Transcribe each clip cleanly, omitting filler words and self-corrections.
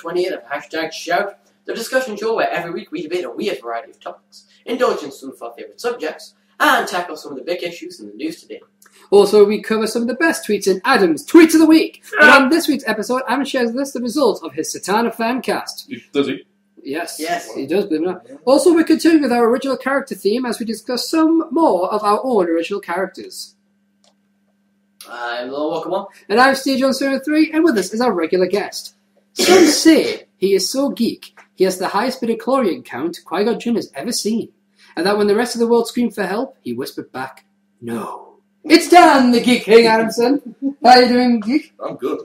28 of Hashtag Shout, the discussion show where every week we debate a weird variety of topics, indulge in some of our favourite subjects, and tackle some of the big issues in the news today. Also, we cover some of the best tweets in Adam's Tweets of the Week. And on this week's episode, Adam shares with us the results of his Zatanna fan cast. Does he? Yes, Yes. he does, believe it or not. Also, we continue with our original character theme as we discuss some more of our own original characters. I'm Lil Welcome. And I'm Steve Johnson 3, and with us is our regular guest. Some say he is so geek, he has the highest midichlorian count Qui-Gon Jinn has ever seen, and that when the rest of the world screamed for help, he whispered back, "No." It's Dan, the Geek King Adamson. How are you doing, Geek? I'm good.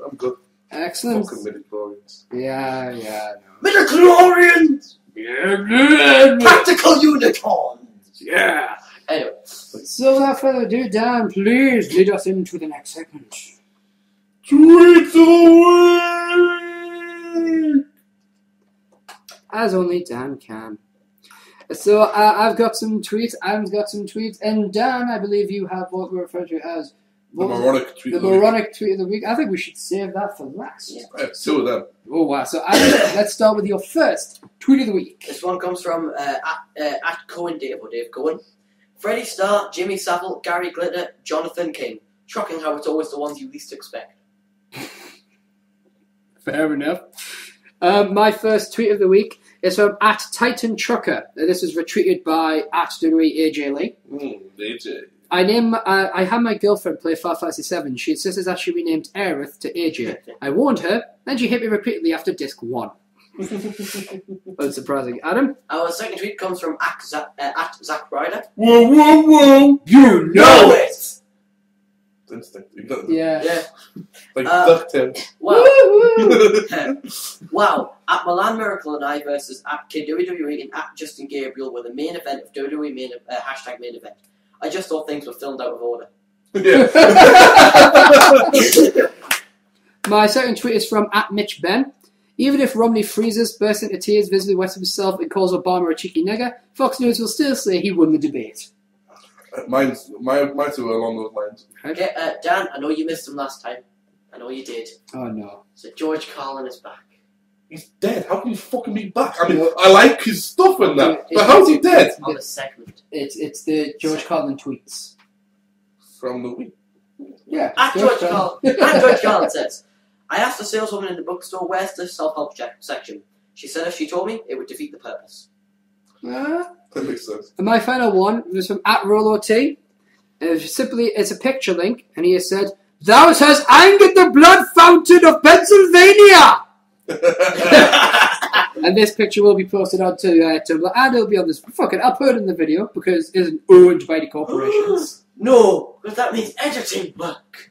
Excellent. Fucking midichlorians. Yeah. Midichlorians! Yeah. Practical unicorns! Yeah. Anyway. So without further ado, Dan, please lead us into the next segment. Tweets of the week! As only Dan can. So I've got some tweets, Adam's got some tweets, and Dan, I believe you have what we're referring to as The moronic tweet the of the week. moronic tweet of the week. I think we should save that for last. Yeah. I have two of them. Oh wow! So let's start with your first tweet of the week. This one comes from at Cohen Dave, or Dave Cohen. Freddie Starr, Jimmy Savile, Gary Glitter, Jonathan King. Shocking how it's always the ones you least expect. Fair enough. My first tweet of the week is from at Titan Trucker. This is retweeted by at AJ Lee. AJ. I had my girlfriend play Final Fantasy 7. She insisted that she renamed Aerith to AJ. I warned her, then she hit me repeatedly after disc 1. Unsurprising. Adam? Our second tweet comes from at Zach Ryder. Whoa! You Know it! Instinct. Yeah. Yeah. Like duck tail. Wow. Woo-woo. Wow. At Milan Miracle and I versus at Kid WWE and at Justin Gabriel were the main event of WWE hashtag main event. I just thought things were filmed out of order. Yeah. My second tweet is from at Mitch Ben. Even if Romney freezes, bursts into tears, visibly wets himself, and calls Obama a cheeky nigger, Fox News will still say he won the debate. Mine's two are along those lines. Okay, Dan, I know you missed him last time. I know you did. Oh no. So George Carlin is back. He's dead. How can he fucking be back? I mean, I like his stuff and that, but It's- how's he dead? On the segment. It's the George Carlin tweets. From the week. Yeah. At George Carlin says, I asked a saleswoman in the bookstore, where's the self-help section? She said if she told me, it would defeat the purpose. That makes sense. And my final one was from at Rolo T. It's a picture link, and he has said, "Thou hast angered the blood fountain of Pennsylvania." And this picture will be posted onto Tumblr, and it'll be on this. Fuck it, I'll put it in the video because it isn't owned by the corporations. No, because that means editing work.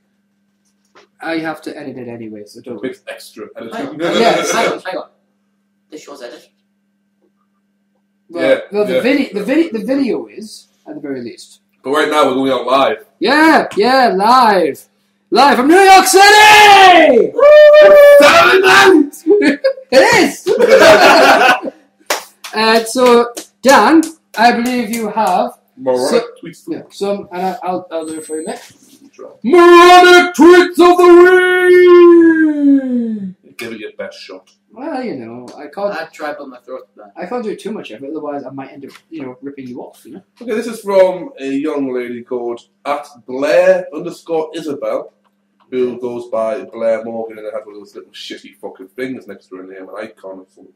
I have to edit it anyway, so don't worry. Makes extra Hang editing. on, Yes. hang on. This show's edited. Well, Yeah, the video is at the very least. But right now we're going out live. Yeah, live from New York City. It is. And so, Dan, I believe you have Moronic tweets. yeah, some, and I'll do it for you, mate. Moronic tweets of the week. Give it your best shot. Well, you know, I can't I tried on my throat. Man. do too much of it, otherwise I might end up, ripping you off, you know. Okay, this is from a young lady called at Blair_Isabel, who goes by Blair Morgan and has one of those little shitty fucking things next to her name, an icon or something.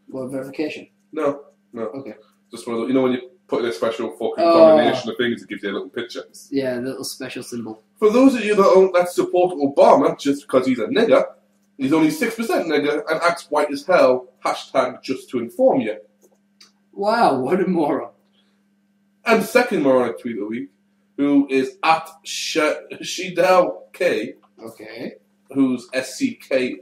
Well, verification. No. Okay. Just one of those, when you put in a special fucking Oh. combination of things, it gives you a little picture. Yeah, the little special symbol. For those of you that support Obama just because he's a nigger, he's only 6% nigger and acts white as hell, hashtag just to inform you. Wow, what a moron. And second moronic tweet of the week, who is at Shidel K, Okay. who's SKC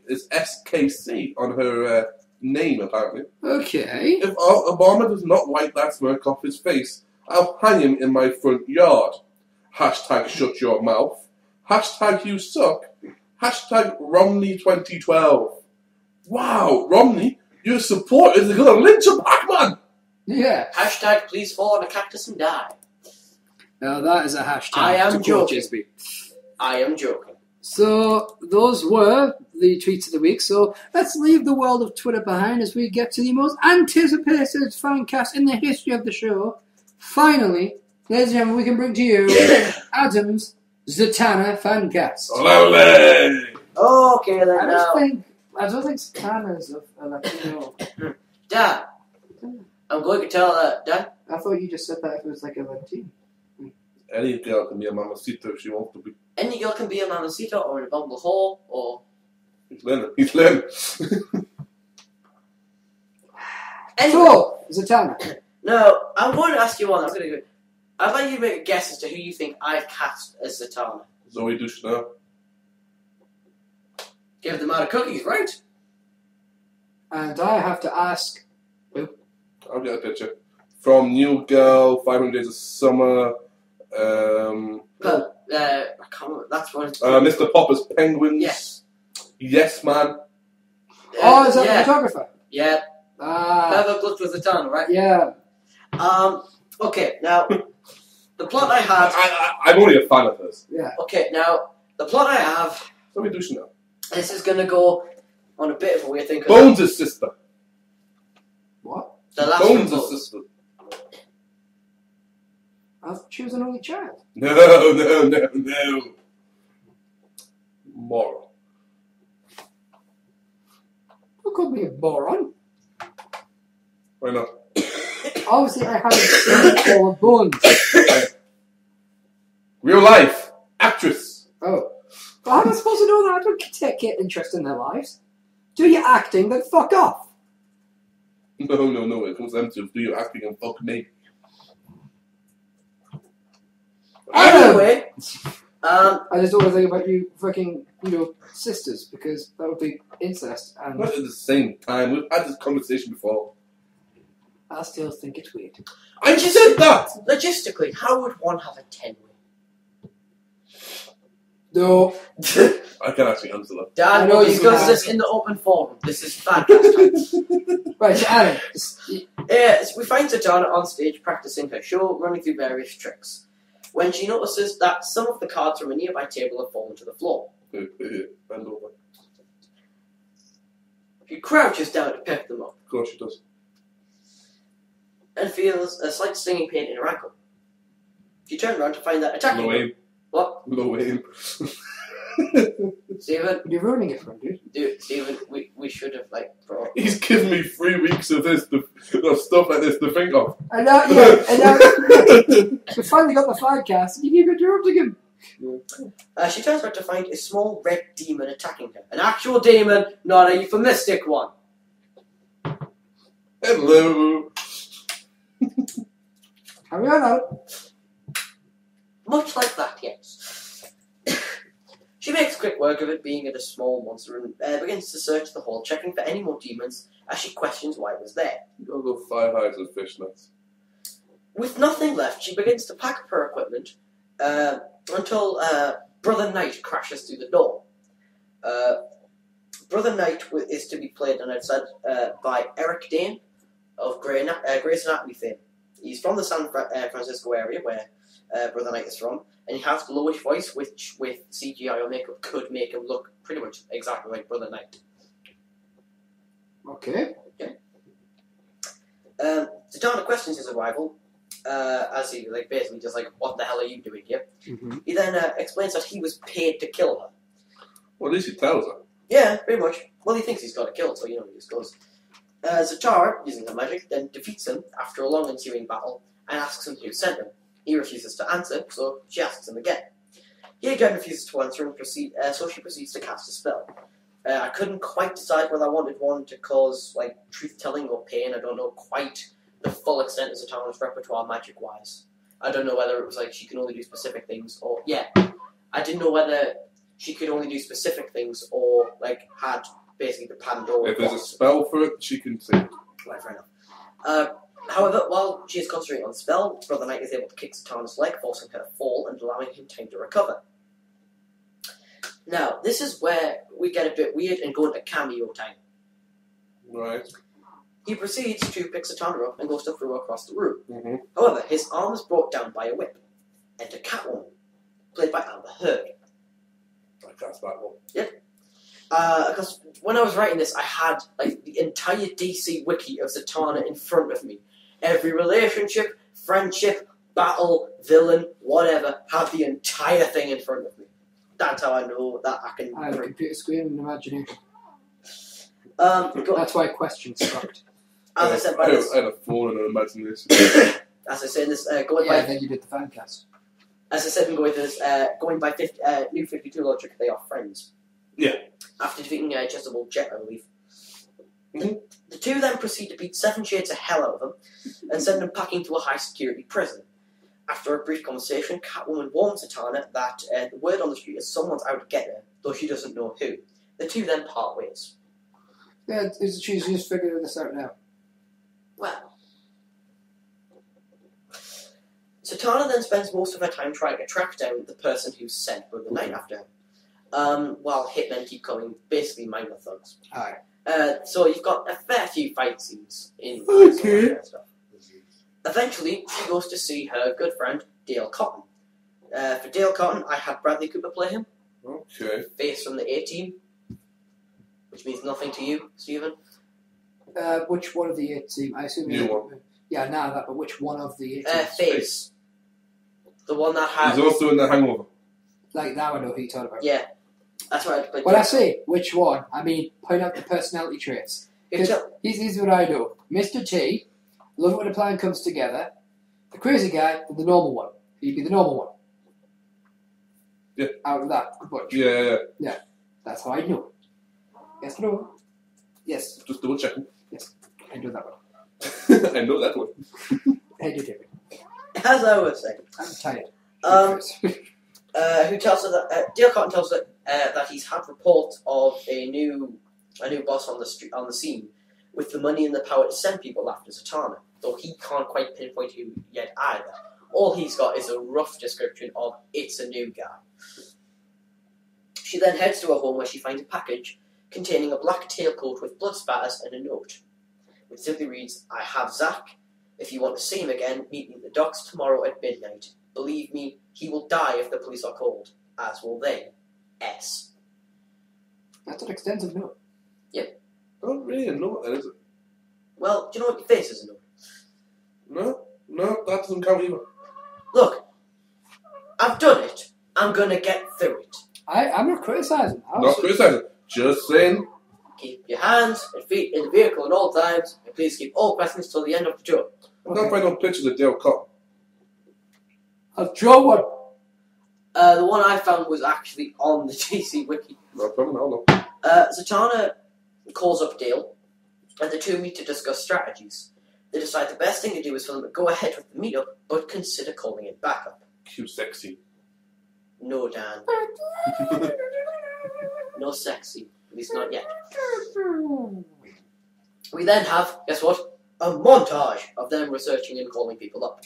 on her name, apparently. Okay. If Obama does not wipe that smirk off his face, I'll hang him in my front yard. Hashtag shut your mouth. Hashtag you suck. Hashtag Romney 2012. Wow, Romney, your supporters are going to lynch a black man. Yeah. Hashtag please fall on a cactus and die. Now that is a hashtag. I am to quote joking. Gisby. I am joking. So those were the tweets of the week. So let's leave the world of Twitter behind as we get to the most anticipated fan cast in the history of the show. Finally, ladies and gentlemen, we can bring to you Adam's Zatanna fan cast. Lovely! Okay then. I now, don't think Zatanna's a Latino. Dad, I'm going to tell Dad. I thought you just said that if it was like a Latino. Any girl can be a mamacita if she wants to be. Any girl can be a mamacita or an abominable whore or. He's learning. He's learning. Anyway, So, Zatanna. no, I'm going to ask you one. I'd like you to make a guess as to who you think I've cast as Zatanna. Zoe Dushna. Give them out of cookies, right? And I have to ask. I'll get a picture. From New Girl, 500 Days of Summer. Well, I can't remember. That's one. Mr. Popper's Penguins. Yes. Yes, man. Oh, is that yeah. the photographer? Yeah. Perfect look for Zatanna, right? Yeah. Okay, now, the plot I had... I'm only a fan of hers. Yeah. Okay, now, the plot I have... Zoe Dushna. This is going to go on a bit of a weird thing. Bones' sister. What? The last Bones' one. sister. She was an only child. No. Moral. Who called me a moron? Why not? Obviously, I haven't seen all of Bones. Real life. Actress. Oh. But how am I supposed to know that? I don't take interest in their lives. Do your acting, then fuck off. No. It comes down to do your acting and fuck me. Anyway, I just don't want to think about you fucking, sisters, because that would be incest, and Not at the same time. We've had this conversation before. I still think it's weird. I just said that! logistically, how would one have a 10-way? No. I can actually answer that. Dan, I know we'll you discuss can. this in the open forum. This is fantastic. Right, so Adam. We find Zatanna on stage practicing her show, running through various tricks. When she notices that some of the cards from a nearby table have fallen to the floor. Bend over. She crouches down to pick them up Of course she does. and feels a slight stinging pain in her ankle. She turns around to find that attacking Low her. aim. What? Low aim. Stephen, You're ruining it for him, dude. Stephen, we should have brought. He's given me 3 weeks of this, of stuff like this to think of. And now, we finally got the podcast. You keep interrupting him. She turns around to find a small red demon attacking her. An actual demon, not a euphemistic one. Hello. Carry on out. Much like that, yes. She makes quick work of it being in a small monster and begins to search the hall, checking for any more demons as she questions why it was there. You gotta go 5 highs and fishnets. With nothing left, she begins to pack up her equipment until Brother Knight crashes through the door. Brother Knight is to be played on outside by Eric Dane of Grey's Anatomy fame. He's from the San Francisco area where Brother Knight is from, and he has the lowish voice, which with CGI or makeup could make him look pretty much exactly like Brother Knight. Okay. Zatanna questions his arrival, as he basically just what the hell are you doing here? Mm-hmm. He then explains that he was paid to kill her. Well, at least he tells her. Yeah, pretty much. Well, he thinks he's got to kill, so he just goes. Zatanna, using her magic, then defeats him after a long ensuing battle and asks him who sent him. He refuses to answer, so she asks him again. He again refuses to answer, and so she proceeds to cast a spell. I couldn't quite decide whether I wanted one to cause truth-telling or pain. I don't know quite the full extent of Zatanna's repertoire magic-wise. I don't know whether it was she can only do specific things, or I didn't know whether she could only do specific things or had basically the Pandora. If there's a spell for it, she can say it. Right, fair enough. However, while she is concentrating on the spell, Brother Knight is able to kick Zatanna's leg, forcing her to fall and allowing him time to recover. Now, this is where we get a bit weird and go into cameo time. Right. He proceeds to pick Zatanna up and goes to throw her across the room. Mm-hmm. However, his arm is brought down by a whip. Enter Catwoman, played by Amber Heard. That's that one. Because when I was writing this, I had like the entire DC wiki of Zatanna in front of me. Every relationship, friendship, battle, villain, whatever, had the entire thing in front of me. That's how I know that I can. I have a computer screen and imagination. Go, That's why questions sucked. as I said, by I this, had a phone and an imagination. as I said in this, going Yeah, by, then you did the fan cast. as I said in going by New 52 logic, they are friends. Yeah. After defeating Jezebel Jet, I believe. Mhm. The two then proceed to beat 7 shades of hell out of them and send them packing to a high-security prison. After a brief conversation, Catwoman warns Zatanna that the word on the street is someone's out to get her, though she doesn't know who. The two then part ways. Yeah, she's just figuring this out now. Well, Zatanna then spends most of her time trying to track down the person who's sent her the night after her, while hitmen keep coming, basically minor thugs. Alright. So you've got a fair few fight scenes in Okay. stuff. Eventually, she goes to see her good friend, Dale Cotton. For Dale Cotton, I had Bradley Cooper play him, Okay. face from the A-Team, which means nothing to you, Stephen. Which one of the 8 team? I assume New one. Yeah, now that, but which one of the 8 teams? Face. The one that had... He's also in The Hangover. Like, now I know who you're talking about. Yeah, that's right. But When I say which one, I mean point out the personality traits. Here's what I know. Mr. T, love it when a plan comes together. The crazy guy, and the normal one. He'd be the normal one. Yeah. Out of that bunch. Yeah. That's how I know. Yes, no. Yes, Just double checking. I know that one. I know that one. I do it. as I was saying, I'm tired. who tells her that Dale Cotton tells her that he's had reports of a new boss on the scene with the money and the power to send people after Zatanna, though he can't quite pinpoint who yet either. All he's got is a rough description of it's a new guy. She then heads to her home where she finds a package containing a black tailcoat with blood spatters and a note, which simply reads, "I have Zach. If you want to see him again, meet me at the docks tomorrow at midnight. Believe me, he will die if the police are called, as will they. S." That's an extensive note. I don't really know what that is. Well, do you know what your face is a note? No, that doesn't count either. Look, I've done it. I'm gonna get through it. I'm not criticising. Not criticising. Just saying. Keep your hands and feet in the vehicle at all times, and please keep all questions till the end of the tour. I can't find no pictures of Dale Cotton. I'll draw one. The one I found was actually on the DC wiki. No problem, hold on. Zatanna calls up Dale, and the two meet to discuss strategies. They decide the best thing to do is for them to go ahead with the meetup, but consider calling it backup. Cute, sexy. No, Dan. No sexy. At least not yet. We then have, guess what? A montage of them researching and calling people up.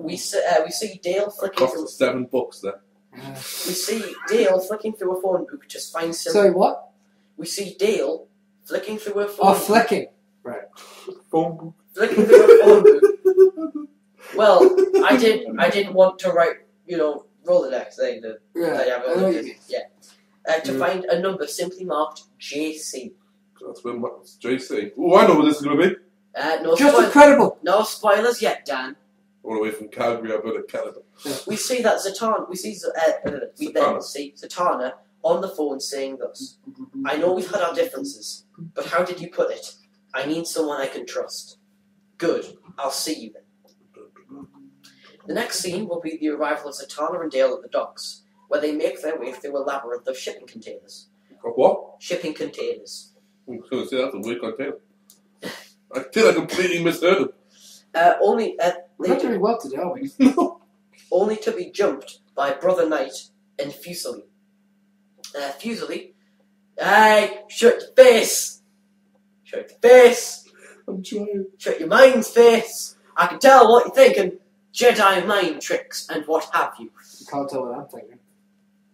We see Dale flicking Cost through. us $7 there. We see Dale flicking through a phone book to find some. Sorry, what? We see Dale flicking through a phone. Oh, flicking. Right. Phone. Flicking through a phone book. Well, I didn't want to write, Rolodex thing. Yeah. I know what you mean. To find a number simply marked JC. That's when what's JC. Oh, I know what this is going to be. Just incredible. No spoilers yet, Dan. All the way from Calgary, I've got to Canada. We see that Zatanna. We then see Zatanna on the phone saying thus: "I know we've had our differences, but how did you put it? I need someone I can trust. Good. I'll see you then." The next scene will be the arrival of Zatanna and Dale at the docks, where they make their way through a labyrinth of shipping containers. Of what? Shipping containers. I was going to say that's a weird container. I think I completely misheard him. We're not doing well today, are we? Only to be jumped by Brother Knight and Fuseli. Fuseli, hey, shut your face! Shut your face! I'm trying. Shut your mind's face! I can tell what you're thinking. Jedi mind tricks and what have you. You can't tell what I'm thinking.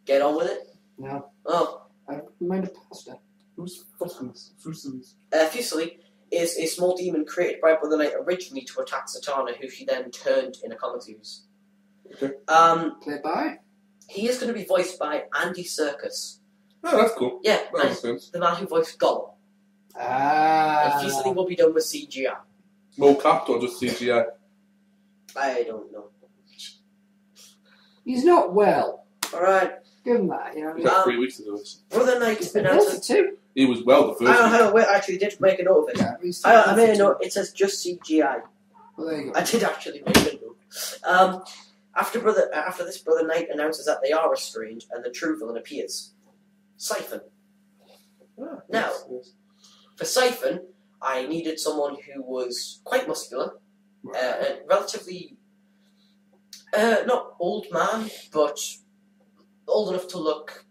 Get on with it? No. Oh. I mind a pasta. Who's fucking Fusili's? Fuseli is a small demon created by Brother Knight originally to attack Zatanna, who she then turned in a comic series. Okay. Played by? He is going to be voiced by Andy Serkis. Oh, that's cool. Yeah, That makes sense. the man who voiced Gollum. Ah. And Feasting will be done with CGI. Mocap or just CGI? I don't know. He's not well. Alright. Give him that, you know. It was like 3 weeks ago. Brother Knight He's been ill for announces... 2. He was well the first Hang week. on, wait, I actually did make a note of it. Yeah, he's I made a note, it says just CGI. Well, there you go. I did actually make a note. After this, Brother Knight announces that they are estranged, and the true villain appears. Siphon. Ah, Now, yes. for Siphon, I needed someone who was quite muscular, and relatively, not old man, but old enough to look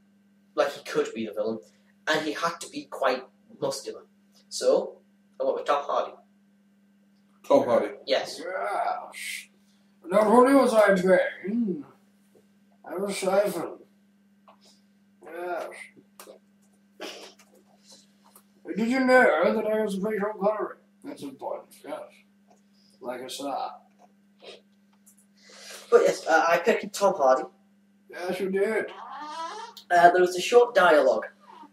like he could be the villain, and he had to be quite muscular. So, I went with Tom Hardy. Tom Hardy. Yes. Yes. Not only was I vain, I was Siphon. Yes. Did you know that I was a facial coloring? That's important, yes. Like I said. But yes, I picked Tom Hardy. Yes, you did. There was a short dialogue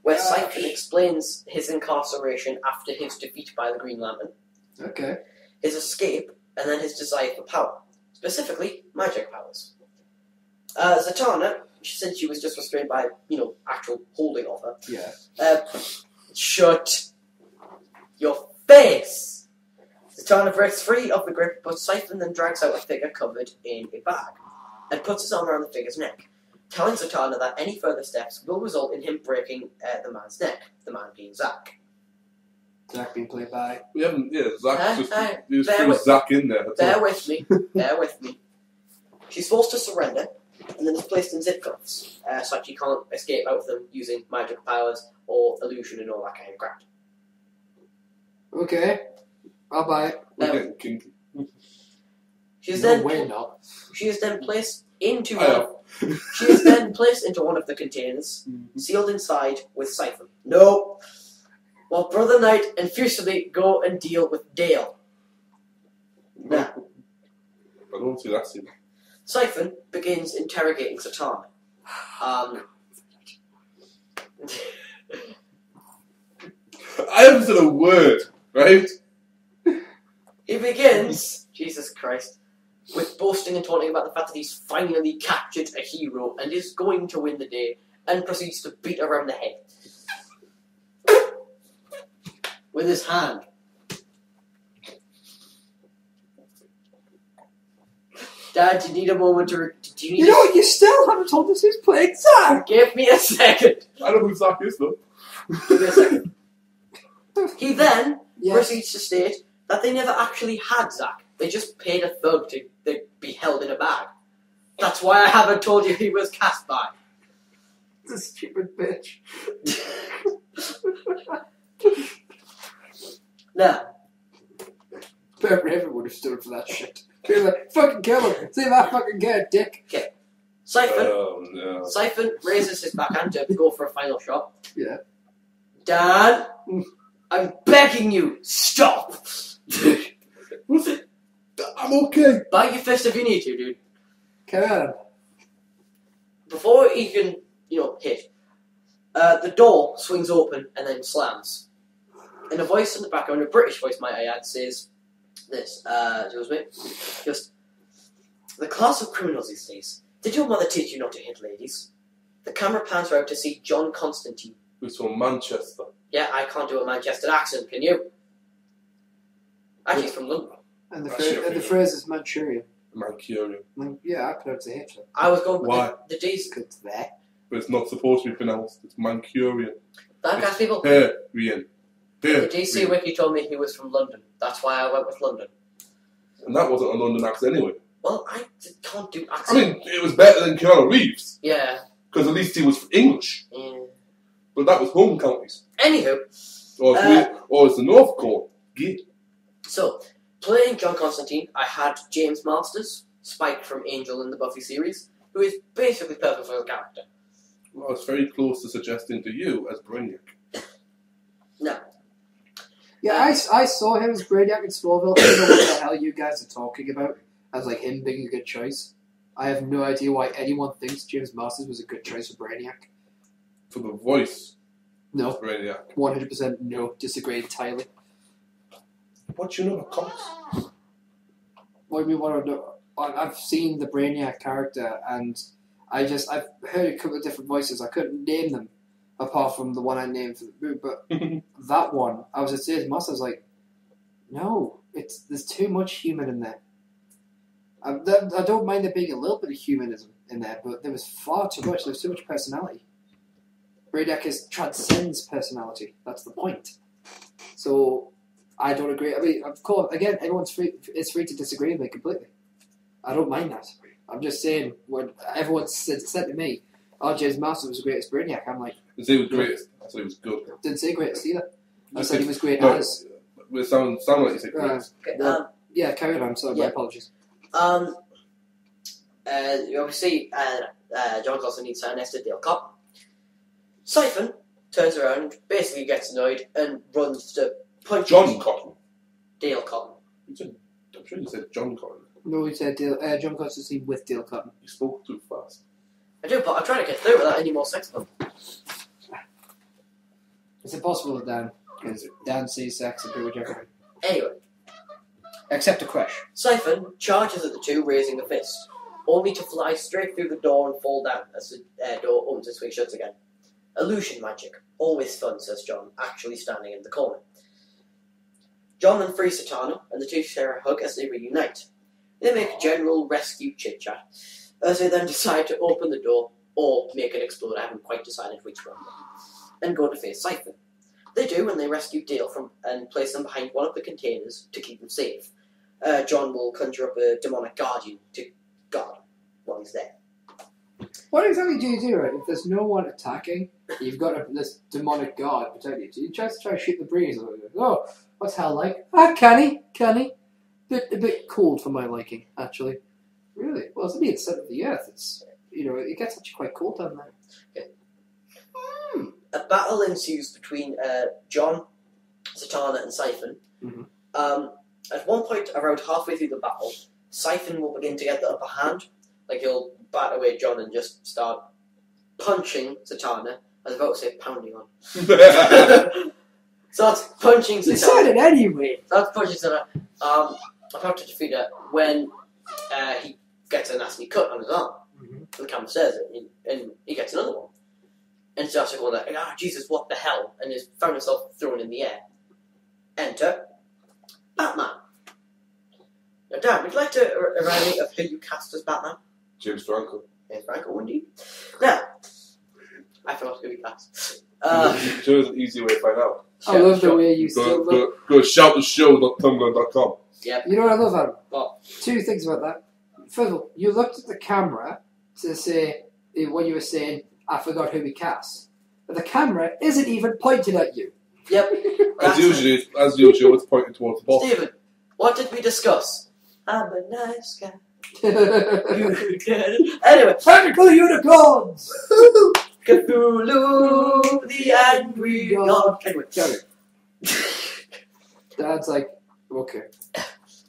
where Yes. Siphon explains his incarceration after his defeat by the Green Lantern, Okay. his escape, and then his desire for power. Specifically, magic powers. Zatanna, since she was just restrained by, actual holding of her, Yeah. shut your face! Zatanna breaks free of the grip, but Siphon then drags out a figure covered in a bag, and puts his arm around the figure's neck, telling Zatanna that any further steps will result in him breaking the man's neck, the man being Zack. Zack being played by. We haven't, Zach just, he just bear threw with- Zach in there. That's Bear all. with me. Bear with me. She's forced to surrender, and then is placed in zip cuffs, so that she can't escape out of them using magic powers or illusion and all that kind of crap. Okay. I'll buy it. We're getting kinky. She is No then way not. she is then placed into I one. She is then placed into one of the containers, sealed inside with Siphon. No. While Brother Knight and Fusily go and deal with Dale. Now, I don't see that scene. Siphon begins interrogating Zatanna. I haven't said a word, right? He begins, Jesus Christ, with boasting and taunting about the fact that he's finally captured a hero and is going to win the day, and proceeds to beat around the head with his hand. Dad, do you need a moment to... Do you need You know what? You still haven't told us who's playing Zack. Give me a second. I don't know who Zach is, though. Give me a second. He then Yes. proceeds to state that they never actually had Zack. They just paid a thug to be held in a bag. That's why I haven't told you he was cast by. This stupid bitch. Now, Everyone would have stood for that shit. Be like, fucking kill him. See if I fucking get a dick. Siphon Oh, no. Siphon raises his backhand to go for a final shot. Yeah. Dan, I'm begging you, stop! I'm okay. Bite your fist if you need to, dude. Come on. Before he can, hit, the door swings open and then slams. And a voice in the background, a British voice might I add, says this, just, the class of criminals these days. Did your mother teach you not to hit ladies? The camera pans around to see John Constantine. Who's from Manchester? Yeah, I can't do a Manchester accent, can you? Actually, he's from London. And the, That's your and the favourite. phrase is Manchurian. Manchurian. Yeah, I pronounce it Hitler. I was going with Why? the D's. Because there. But it's not supposed to be pronounced. It's Manchurian. That guy's people. Herian. The DC Wiki told me he was from London. That's why I went with London. And that wasn't a London accent anyway. Well, I can't do I accent. mean, it was better than Keanu Reeves. Yeah. Because at least he was English. Yeah. But that was home counties. Anywho, Or it's the North Core. Gee. so, playing John Constantine, I had James Masters, Spike from Angel in the Buffy series, who is basically perfect for the character. Well, it's very close to suggesting to you as Brainiac. Now, Yeah, I saw him as Brainiac in Smallville. I don't know what the hell you guys are talking about as like him being a good choice. I have no idea why anyone thinks James Masters was a good choice for Brainiac. For the voice. No. Brainiac. 100% no. Disagree entirely. What do you know about comics? What do you mean, what do I know? I've seen the Brainiac character, and I've heard a couple of different voices. I couldn't name them, apart from the one I named for the movie, but that one, I was at James Masters, I was like, no, there's too much human in there. I don't mind there being a little bit of humanism in there, but there was far too much. There was too much personality. Brainiac transcends personality. That's the point. So I don't agree. I mean, of course, again, everyone's free. It's free to disagree with me completely. I don't mind that. I'm just saying, when everyone said to me, "Oh, James Masters was the greatest Brainiac," I'm like, "Didn't say he was greatest. I said he was good." Didn't say greatest either. I said he was great no, as. It sound like you said greatest. Okay, yeah, carry on. I'm sorry. Yeah. My apologies. Obviously, John Cosson needs to arrest Dale Cotton. Siphon turns around, basically gets annoyed, and runs to punch John Cotton. Dale Cotton. I'm sure you said John Cotton. No, he said John Cotton's team with Dale Cotton. You spoke too fast. I do, but I'm trying to get through without any more sex. It's impossible with Dan, because Dan sees sex and pretty much everything. Anyway. Except a crush. Siphon charges at the two, raising a fist, only to fly straight through the door and fall down as the door opens and swings shut again. Illusion magic. Always fun, says John, actually standing in the corner. John then frees Zatanna, and the two share a hug as they reunite. They make a general rescue chit-chat, as they then decide to open the door, or make it explode, I haven't quite decided which one, and go to face Siphon. They do, and they rescue Dale and place them behind one of the containers to keep them safe. John will conjure up a demonic guardian to guard while he's there. What exactly do you do, right? If there's no one attacking, you've got this demonic guard protecting you. Do you try to shoot the breeze? Oh, what's hell like? Canny. A bit cold for my liking, actually. Really? Well, it's the centre of the earth. It's, it gets actually quite cold down there. Okay. A battle ensues between John, Zatanna, and Siphon. Mm-hmm. At one point, around halfway through the battle, Siphon will begin to get the upper hand. Like, he'll bat away John and just start punching Zatanna. I was about to say pounding on. Starts punching Zatanna. You said it anyway. Starts punching Zatanna. About to defeat her when he gets a nasty cut on his arm. Mm-hmm. The camera says it, and he gets another one. And starts going like, Jesus, what the hell? And he's found himself thrown in the air. Enter Batman. Now, Dan, would you like to remind me of who you cast as Batman? James Franco. James Franco, indeed. Now, I forgot who he cast. Sure, it's an easy way to find out. I love the way you still look. Go shouttheshow.tumblr.com. Yep. You know what I love, Adam? What? Two things about that. First of all, you looked at the camera to say, when you were saying, I forgot who we cast. But the camera isn't even pointed at you. Yep. As usual, it's pointing towards the ball. Stephen, what did we discuss? I'm a nice guy. Anyway. Technical unicorns! Cthulhu, the angry god. Anyway. Dad's like, okay.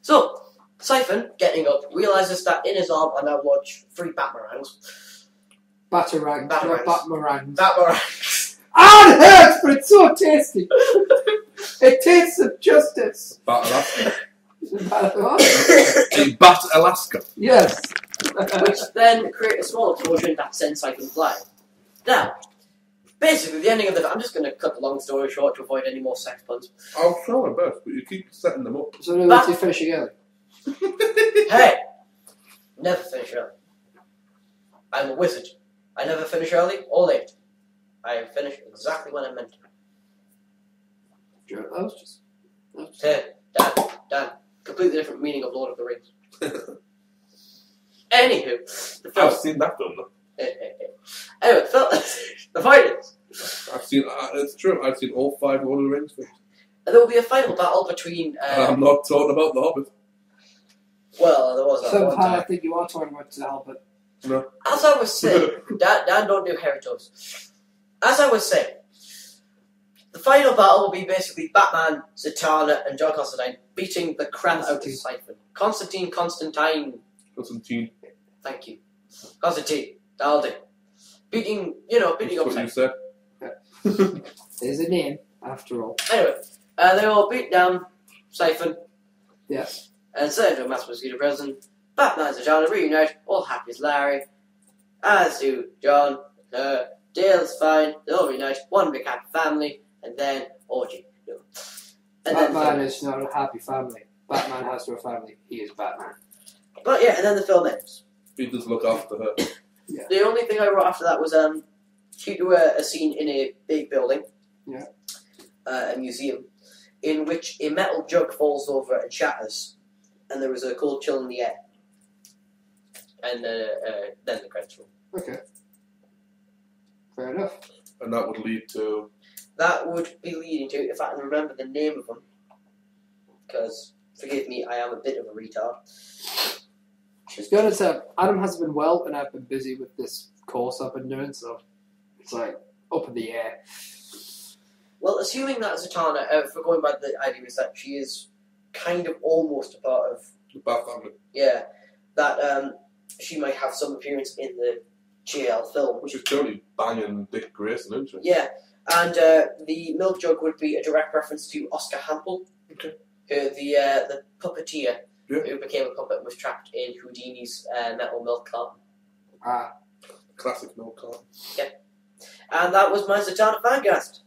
So, Siphon, getting up, realises that in his arm are now lodged 3 Batmarangs. Batarangs. Batarangs. Batmarangs. Batmarangs. Ah, it hurts, but it's so tasty. It tastes of justice. Bat Alaska. What? Bat Alaska. Yes. Which then create a small explosion that sends Siphon flying. Now, basically, the ending of the... I'm just going to cut the long story short to avoid any more sex puns. I'll try my best, but you keep setting them up. So, let's do finishing early. Hey! Never finish early. I'm a wizard. I never finish early or late. I finish exactly when I'm meant to. That was just... Hey, Dan. Completely different meaning of Lord of the Rings. Anywho, the film. I've seen that film, though. Anyway, the point is... I've seen... it's true, I've seen all 5 Lord of the Rings films. And there will be a final battle between... I'm not talking about The Hobbit. Well, there was that one Somehow I time. think you are talking about the Hobbit. No. As I was saying... Dan don't do Harry Toes. As I was saying... The final battle will be basically Batman, Zatanna, and John Constantine beating the crap out of Siphon. Constantine. Constantine. Thank you. Constantine. That'll do. Beating up What you Siphon. said. There's a name, after all. Anyway, they all beat down Siphon. Yes. And sent to a mass mosquito prison. Batman and Zatanna reunite, all happy as Larry. As do John. Dale's fine. They all reunite. One big happy family. And then orgy. No. And Batman is not a happy family. Batman has no family. He is Batman. But yeah, and then the film ends. He does look after her. Yeah. The only thing I wrote after that was she do a scene in a big building. Yeah. A museum, in which a metal jug falls over and shatters, and there was a cold chill in the air. And then the credits roll. Okay. Fair enough. And that would lead to... That would be leading to, if I can remember the name of them, because, forgive me, I am a bit of a retard. To be honest, Adam hasn't been well, and I've been busy with this course I've been doing, so it's like up in the air. Well, assuming that Zatanna, if we're going by the idea is that she is kind of almost a part of... The Bat family. Yeah, that she might have some appearance in the JL film. Which is totally banging Dick Grayson, isn't it? Yeah, and the milk jug would be a direct reference to Oscar Hampel, Okay. The puppeteer Yeah. who became a puppet and was trapped in Houdini's metal milk carton. Ah. Classic milk carton. And that was my Zatanna fancast.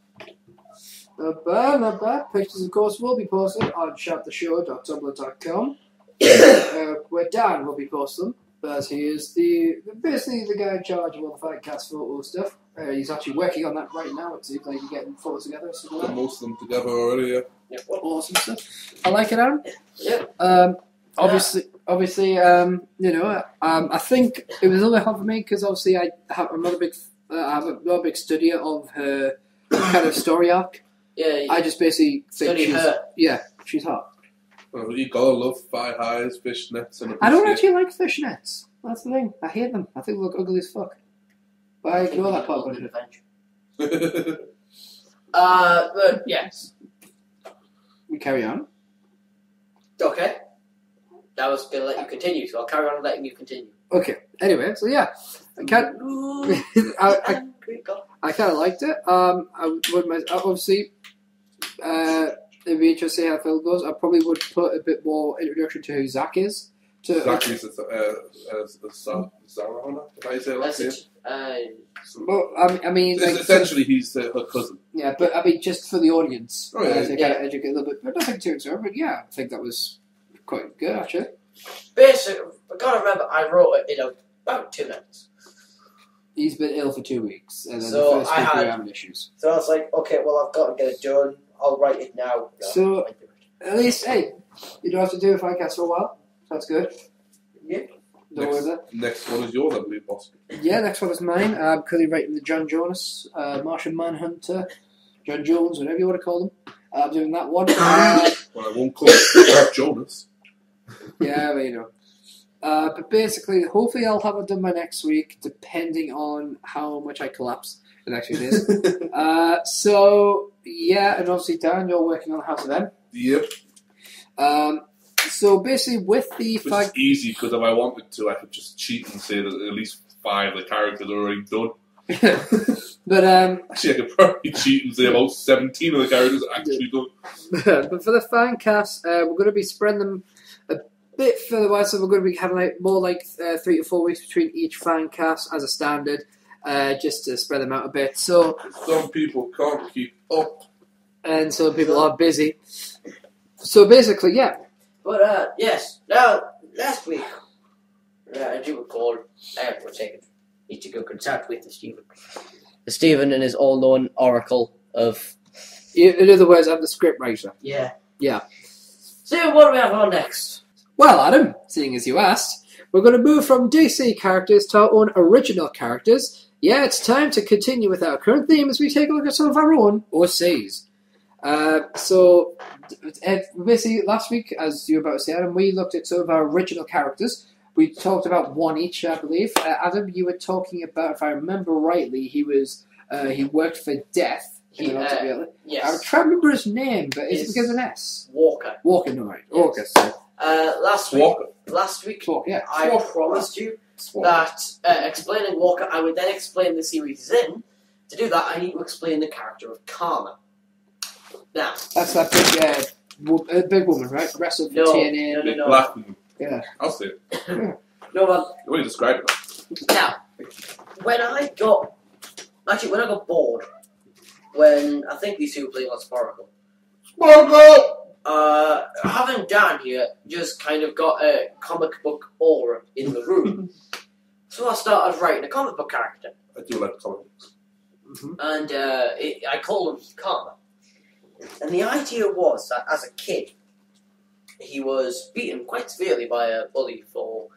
Not bad, not bad. Pictures, of course, will be posted on shouttheshow.tumblr.com, where Dan will be posting them, as he is basically the guy in charge of all the Fightcast photo stuff. He's actually working on that right now. It seems like he's getting photos together. So Got most of them together already, yeah. Yeah. Awesome stuff. I like it, Aaron. Yeah. Obviously, I think it was a little hard for me because obviously I'm not a big studier of her kind of story arc. Yeah. I just basically think she's hot. Well, you gotta love thigh highs, fishnets, and I don't actually like fishnets. That's the thing. I hate them. I think they look ugly as fuck. But I ignore that part of it. But yes. We carry on. Okay. I was going to let you continue, so I'll carry on letting you continue. Okay. Anyway, so yeah, I kind of liked it. Obviously, it'd be interesting how the film goes. I probably would put a bit more introduction to who Zack is. Zack is Zatanna, if I say it like this. Well, I mean, like, essentially, he's her cousin. Yeah, but I mean, just for the audience, Oh, yeah, to kind of educate a little bit. But nothing too extreme. But yeah, I think that was quite good actually. Basically, I gotta remember, I wrote it in about 2 minutes. He's been ill for 2 weeks, and then So the first week we were having issues. So I was like, okay, well, I've got to get it done. I'll write it now. So at least, hey, you don't have to do a podcast for a while. That's good. Yeah. Don't worry about that. Next one is yours, I believe, boss. Yeah, next one is mine. I'm currently writing the John Jonas, Martian Manhunter, John Jones, whatever you want to call them. I'm doing that one. Well, I won't call it Jonas. Yeah, but you know. But basically, hopefully I'll have it done by next week, depending on how much I collapse the next few days. So, yeah, and obviously, Dan, you're working on the House of M. Yep. So basically, with the Which is easy, because if I wanted to, I could just cheat and say that at least 5 of the characters are already done. But actually, I could probably cheat and say about 17 of the characters are actually done. But for the fan cast, we're going to be spreading them a bit further wide, so we're going to be having more like 3 to 4 weeks between each fan cast as a standard, just to spread them out a bit. So some people can't keep up, and some people are busy. So basically, yeah. But yes, now last week, as you recall, I need to go consult with Stephen and his all-known oracle of. In other words, I'm the script writer. Yeah. Yeah. So what do we have on next? Well, Adam, seeing as you asked, we're going to move from DC characters to our own original characters. Yeah, it's time to continue with our current theme as we take a look at some of our own OCs. So, basically, last week, as you were about to say, Adam, we looked at some of our original characters. We talked about one each, I believe. Adam, you were talking about, if I remember rightly, he worked for Death. He, in ultraviolet. yes. I can't remember his name, but is it because of an S? Walker. Walker, no, right. Yes. Walker, so. Walker. Last week, Walker, yeah. I Walker. promised you Walker. that explaining Walker, I would then explain the series he's in. To do that, I need to explain the character of Karma. Now, That's that big woman, right? Wrestled for No. TNA. Big black woman. Yeah. I'll see it. no man. The way you describe it. Now, when I got bored, when I think these two were playing on Sparkle, having Dan here just kind of got a comic book aura in the room. So I started writing a comic book character, I do like comics. and I called him Karma. And the idea was that as a kid, he was beaten quite severely by a bully for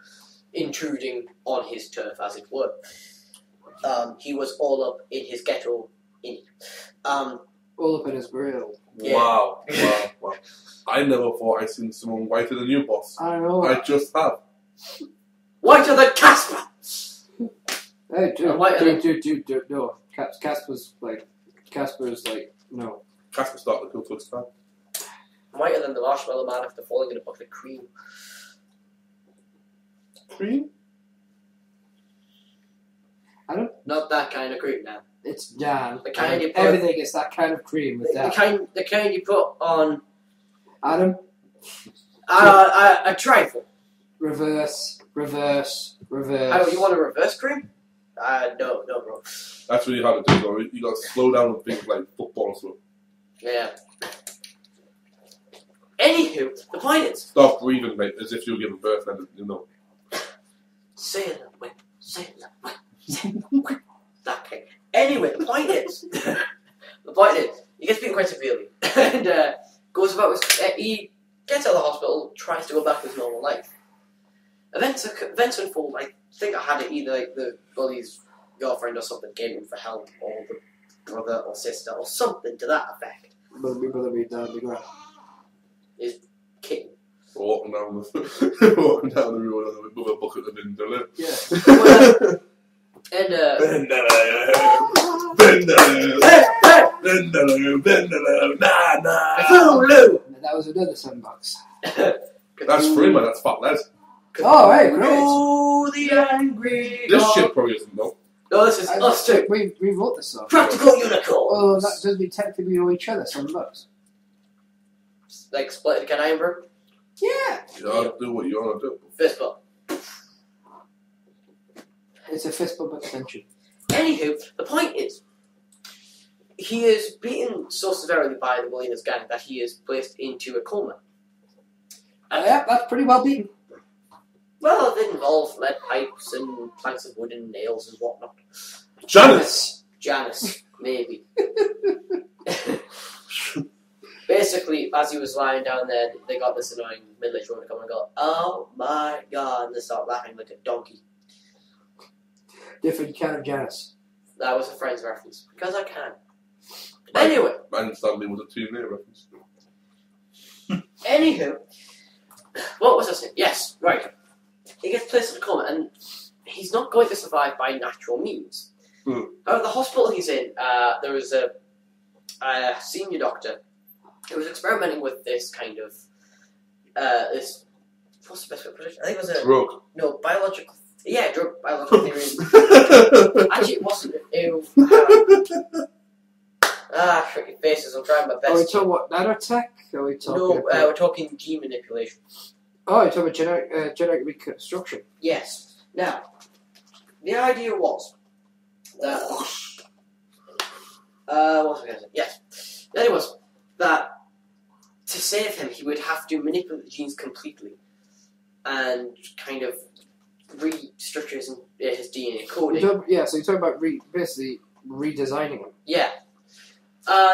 intruding on his turf, as it were. He was all up in his ghetto. All up in his grill. Yeah. Wow. I never thought I'd seen someone whiter than you, boss. I know. I just have. Whiter than Casper! Hey, dude, Whiter than- no. Casper's like, no. Casper started the Ku Klux Klan. Whiter than the Marshmallow Man after falling in a bucket of cream. Cream? Not that kind of cream now. It's Dan. The kind you put- Everything is that kind of cream with The Dan. kind you put on Adam, a trifle. reverse. Oh, you want a reverse cream? No, bro. That's really hard to do, though. You got to slow down and think like football and stuff. Yeah. Anywho, the point is, Stop breathing like as if you're giving birth, and you know. say it that way. That kind. Anyway, the point is, he gets beaten quite severely, and goes about he gets out of the hospital, tries to go back to his normal life. Events unfold. I think I had it either like the bully's girlfriend or something came in for help, or the brother or sister or something to that effect. Brother be down the ground. Kitten. Walking down the road with a bucket of vindaloo. Yeah. And Vindaloo, nah. Hulu. That was another $7. That's free, man. That's fat lads. Oh, hey, great. Cthulhu the angry. This God. shit probably isn't, no. No, this is us two. We wrote this song. Practical unicorns. Oh, that does mean technically we know each other, $7. Like split the can bro. Yeah. You gotta do what you wanna do. Fist bump. It's a fist bump extension. Anywho, the point is, he is beaten so severely by the Williams gang that he is placed into a coma. Yeah, that's pretty well beaten. Well, it involves lead pipes and planks of wood and nails and whatnot. Janice! Janice, maybe. Basically, as he was lying down there, they got this annoying middle-aged woman to come and go, "Oh my god," and they start laughing like a donkey. Different kind of Janice. That was a Friends reference, because I can. Anyway. And Stanley was a two-year reference. Anywho, what was I saying? Yes, right. He gets placed in a coma, and he's not going to survive by natural means. However, the hospital he's in, there was a senior doctor who was experimenting with this kind of this. What's the best way to put it? I think it was a Drug. no biological. Yeah, drug biological theory. Actually, it wasn't. Tricky faces. I'm trying my best. Are we talking what, nanotech? Are we talking No, about... we're talking gene manipulation. Oh, you're talking about genetic reconstruction. Yes. Now, the idea was that. What was I going to say? Yes. The idea was that to save him, he would have to manipulate the genes completely and kind of restructure his DNA coding. So you're talking about basically redesigning them. Yeah.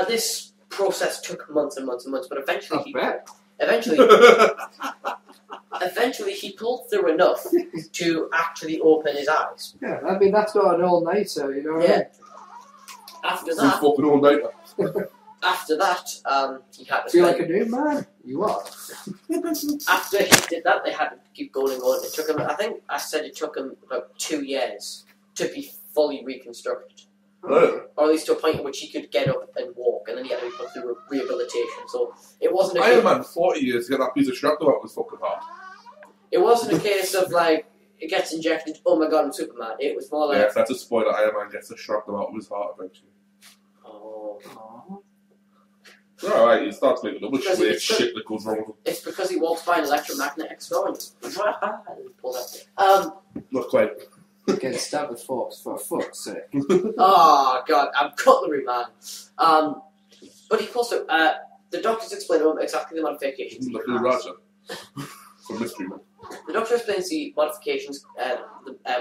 This process took months and months and months, but eventually eventually he pulled through enough to actually open his eyes. Yeah, I mean, that's not an all-nighter, you know what I mean? After Fucking all night. he had to Feel spend, like a new man? You are. after he did that, they had to keep going and going. It took him, I think I said it took him about 2 years to be fully reconstructed. Right. or at least to a point in which he could get up and walk, and then he had to be put through rehabilitation. So it wasn't a Iron case, Man, 40 years to get that piece of shrapnel out of his fucking heart. it wasn't a case of like it gets injected. Oh my god, I'm Superman. It was more like Yeah, if that's a spoiler, Iron Man gets the shrapnel out of his heart eventually. oh. Alright, he starts making other Because weird it's shit that goes wrong with him. It's because he walks by an electromagnetic straw and pull that. Not quite. Get stabbed with forks, for fuck's sake. Oh god, I'm cutlery man. But he also the doctors explain to him exactly the modifications. he Like has. Raja. From Mystery Man. The doctor explains the modifications the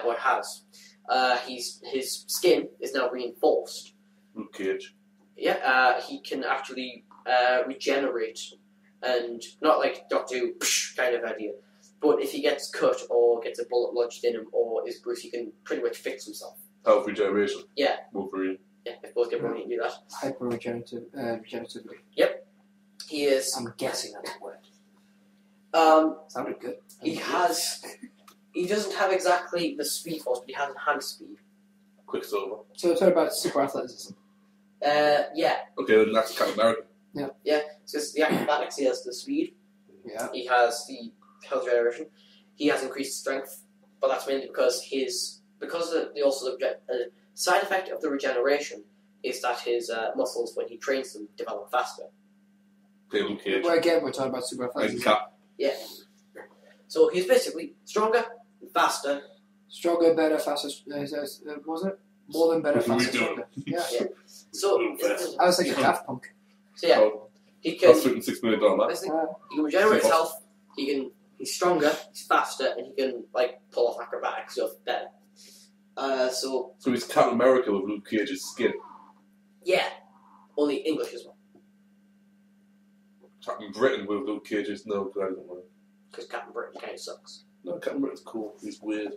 boy has. His skin is now reinforced. Luke Cage. Yeah, he can actually regenerate, and not like Doctor Who kind of idea. But if he gets cut or gets a bullet lodged in him or is Bruce, he can pretty much fix himself. Health regeneration. Yeah. Wolverine. Yeah, if both get money, do that. Hyper-regeneratively. He is. I'm guessing that's a word. Sounded good. He doesn't have exactly the speed force, but he has enhanced speed. Quicksilver. So talk about super athleticism. Yeah. Okay, then that's Captain America. So it's the acrobatics, he has the speed, Yeah. he has the health generation, he has increased strength, but that's mainly because the side effect of the regeneration is that his muscles, when he trains them, develop faster. Okay, Luke Cage. Well, again, we're talking about super And athleticism. Cap. So he's basically stronger, faster. Stronger, better, faster. Was it? More than better, What do we faster, do? stronger. Yeah. So, I was thinking Daft Punk. so yeah, Oh, he can. that's $6 million, man. Basically, he can regenerate his health. He's stronger. He's faster, and he can like pull off acrobatic stuff better. So So he's Captain America with Luke Cage's skin. yeah, only English as well, Captain Britain with Luke Cage's no, because I don't want because Captain Britain kind of sucks. No, Captain Britain's cool. He's weird.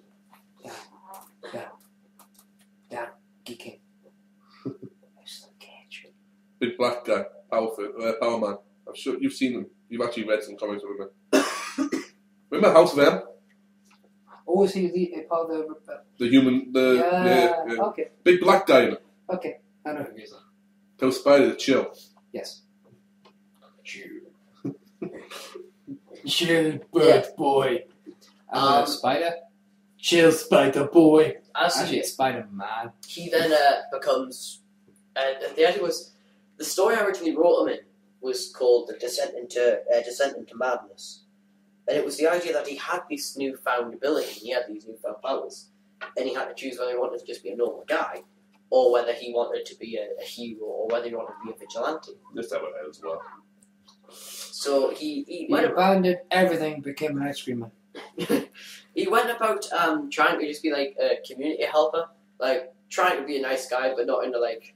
Down. Geeking. Big black guy. Power Man. I'm sure you've seen him. You've actually read some comics with him. Remember House of M? Oh, is he a part of the... The human, yeah. Okay. Big black guy in it. Okay. I know who he is. Tell Spider to chill. Yes. Chill, bird boy. Spider? Chill, Spider boy. Actually, it's Spider-Man. He then becomes. The idea was the story I originally wrote him in was called "The Descent into Madness," and it was the idea that he had this newfound ability, and he had these newfound powers, and he had to choose whether he wanted to just be a normal guy, or whether he wanted to be a hero, or whether he wanted to be a vigilante. This time I as well. So he He abandoned everything, became an ice cream man. he went about trying to just be like a community helper, like trying to be a nice guy, but not into like,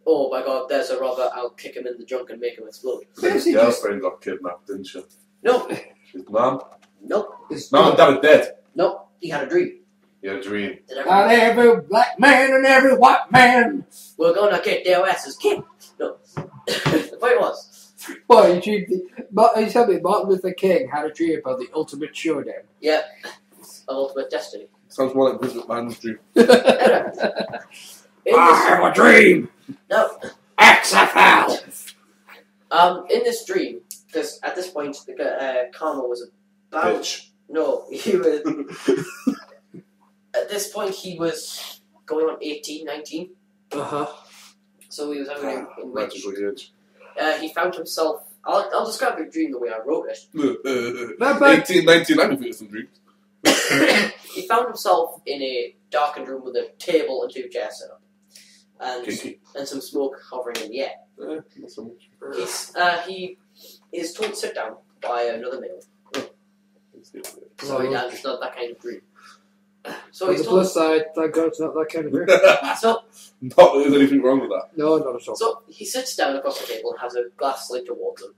oh my god, there's a robber, I'll kick him in the junk and make him explode. His girlfriend got kidnapped, didn't she? No, His mom? nope, Mom and dad are dead. nope. He had a dream. He had a dream. That Not every black man and every white man. we're gonna get their asses kicked. No, the point was. Boy, you tell me Martin Luther King had a dream about the ultimate showdown. Yeah, ultimate destiny. Sounds more like Vince McMahon's dream. A dream! No. XFL! In this dream, because at this point, Karma was about... Bitch. No, he was... At this point, he was going on 18, 19. Uh-huh. So he was having in which Magical age. he found himself... I'll describe the dream the way I wrote it. Not bad. 18, 19, I can feel some dreams. He found himself in a darkened room with a table and 2 chairs set up. Kinky. And some smoke hovering in the air. Not so much. He is told to sit down by another male. So Right. it's not that kind of dream. So On he's the told. plus side, thank God it's not that kind of dream. So Not that there's anything wrong with that. No, not at all. So he sits down across the table and has a glass slid towards him,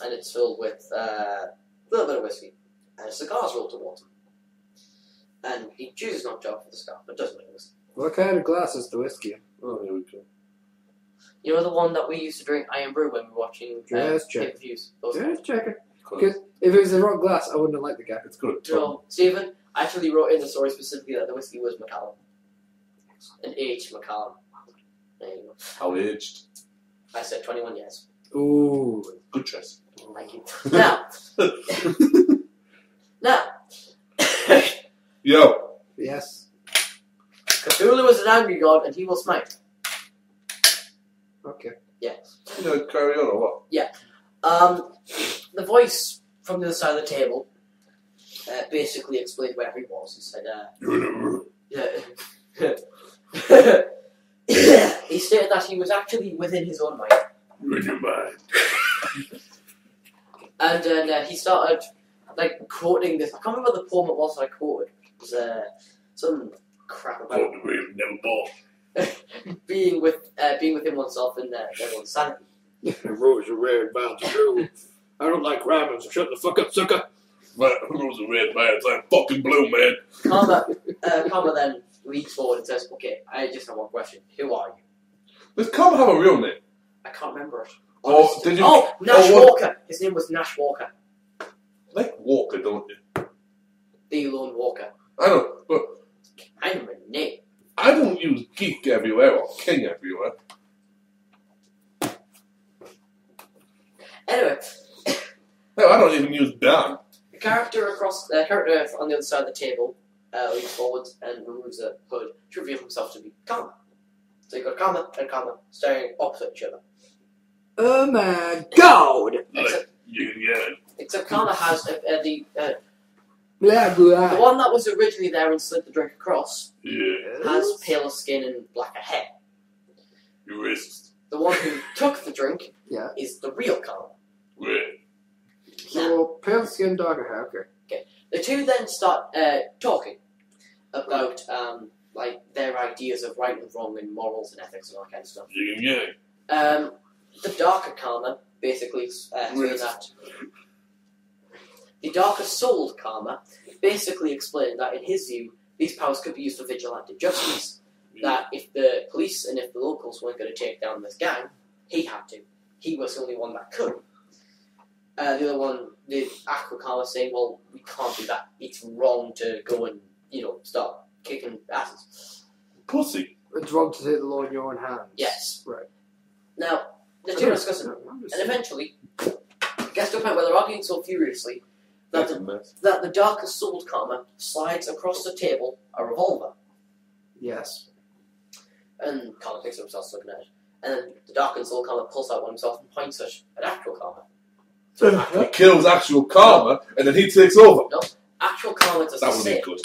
and it's filled with a little bit of whiskey, and a cigar's rolled towards him. And he chooses not to offer the cigar, but doesn't like whiskey. What kind of glass is the whiskey in? Oh, here we go. You know the one that we used to drink Iron Brew when we were watching Just check. pay-per-views? Those Just checking. Cool. Because if it was the wrong glass, I wouldn't have liked the guy. It's good. No, Stephen, I actually wrote in the story specifically that the whiskey was Macallan. An H Macallan. There you go. How aged? I said 21 years. Ooh. Good choice. Thank you. Now. Now. Yo. Yes. Cthulhu is an angry god and he will smite. Okay. Yes. You know, carry on or what? Yeah. The voice from the other side of the table basically explained where he was. He said, he stated that he was actually within his own mind. You're in your mind. And then he started, like, quoting this. I can't remember what the poem it was that I quoted. It was some crap about being within oneself and everyone's sanity. Rose are red, bound to blue. I don't like rhyming, so shut the fuck up, sucker. Rose are red, man. It's like fucking blue, man. Karma then leads forward and says, "Okay, I just have one question. Who are you?" Does Karma have a real name? I can't remember it. Oh, did you? Oh, Nash what- Walker. His name was Nash Walker. Like Walker, don't you? The Lone Walker. I know, but I know my name. I don't use geek everywhere or king everywhere. Anyway, No, I don't even use Dan. the character on the other side of the table leans forward and removes a hood to reveal himself to be Karma. So you've got Karma and Karma staring opposite each other. Oh my god! Except Karma has the Blah, blah. one that was originally there and slid the drink across Yeah. has paler skin and blacker hair. You're racist. The one who took the drink Yeah. is the real Karma. Right. So, pale skin, darker hair, okay. The two then start talking about like their ideas of right and wrong and morals and ethics and all that kind of stuff. Yeah. The darker Karma basically explained that. The darker souled Karma basically explained that in his view, these powers could be used for vigilante justice. That if the police and if the locals weren't going to take down this gang, he had to. He was the only one that could. The other one, the Aqua Karma, saying, well, we can't do that. It's wrong to go and, start kicking asses. Pussy. It's wrong to take the law in your own hands. Yes. Right. Now, the two are discussing it. And eventually, it gets to a point where they're arguing so furiously that That's a mess. the darker souled Karma slides across the table a revolver. Yes. And Karma picks it up, starts looking at it. And then the darkened soul Karma pulls out one himself and points it at actual Karma. So He kills actual Karma, and then he takes over. actual Karma does That the would be same. good.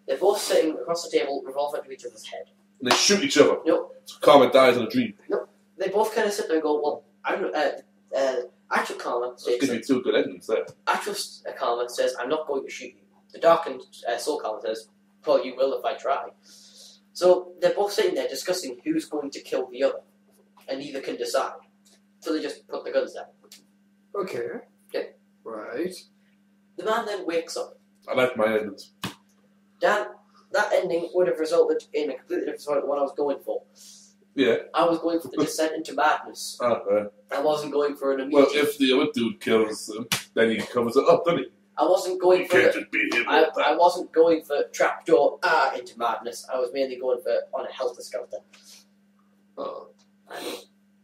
They're both sitting across the table, revolver to each other's head. And they shoot each other. Nope. So Karma dies in a dream. They both kind of sit there and go, well, I don't know. Actual Karma That's states, giving me two good endings there. actual Karma says, I'm not going to shoot you. The darkened soul Karma says, well, you will if I try. So they're both sitting there discussing who's going to kill the other. And neither can decide. So they just put the guns down. Okay. Okay. Right. The man then wakes up. I like my endings. Dan, that ending would have resulted in a completely different story than what I was going for. Yeah. I was going for the descent into madness. I wasn't going for an Well, immediate... if the other dude kills him, then he covers it up, doesn't he? I wasn't going for... just beat him I wasn't going for trapdoor into madness. I was mainly going for on a helter-skelter. Oh.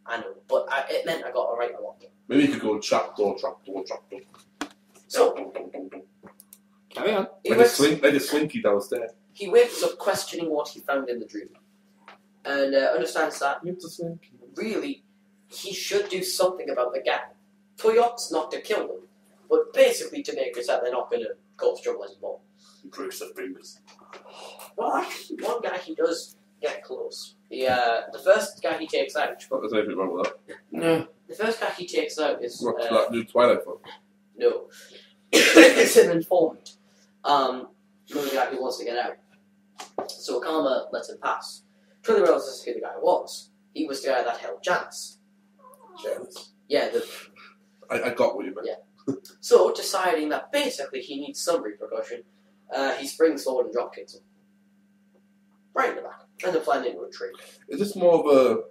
I know. But it meant I got a right a lot. Maybe you could go trapdoor. So, Carry on. Like a slinky downstairs. he wakes up questioning what he found in the dream. And understands that, It's a slinky. really, he should do something about the gang. Toyot's not to kill them, but basically to make it that they're not going to cause trouble anymore. He breaks their fingers. Well, actually, one guy he does get close. The first guy he takes out... There's anything wrong with that. No. The first guy he takes out is... What's that new Twilight film? No. It's an informant. Another guy who wants to get out. So Karma lets him pass. Truly realizes who the guy was. He was the guy that held Janice. Janice. Yeah, I got what you meant. Yeah. So, deciding that basically he needs some repercussion, he springs forward and drop kicks him. Right in the back. And then flying into a tree. Is this more of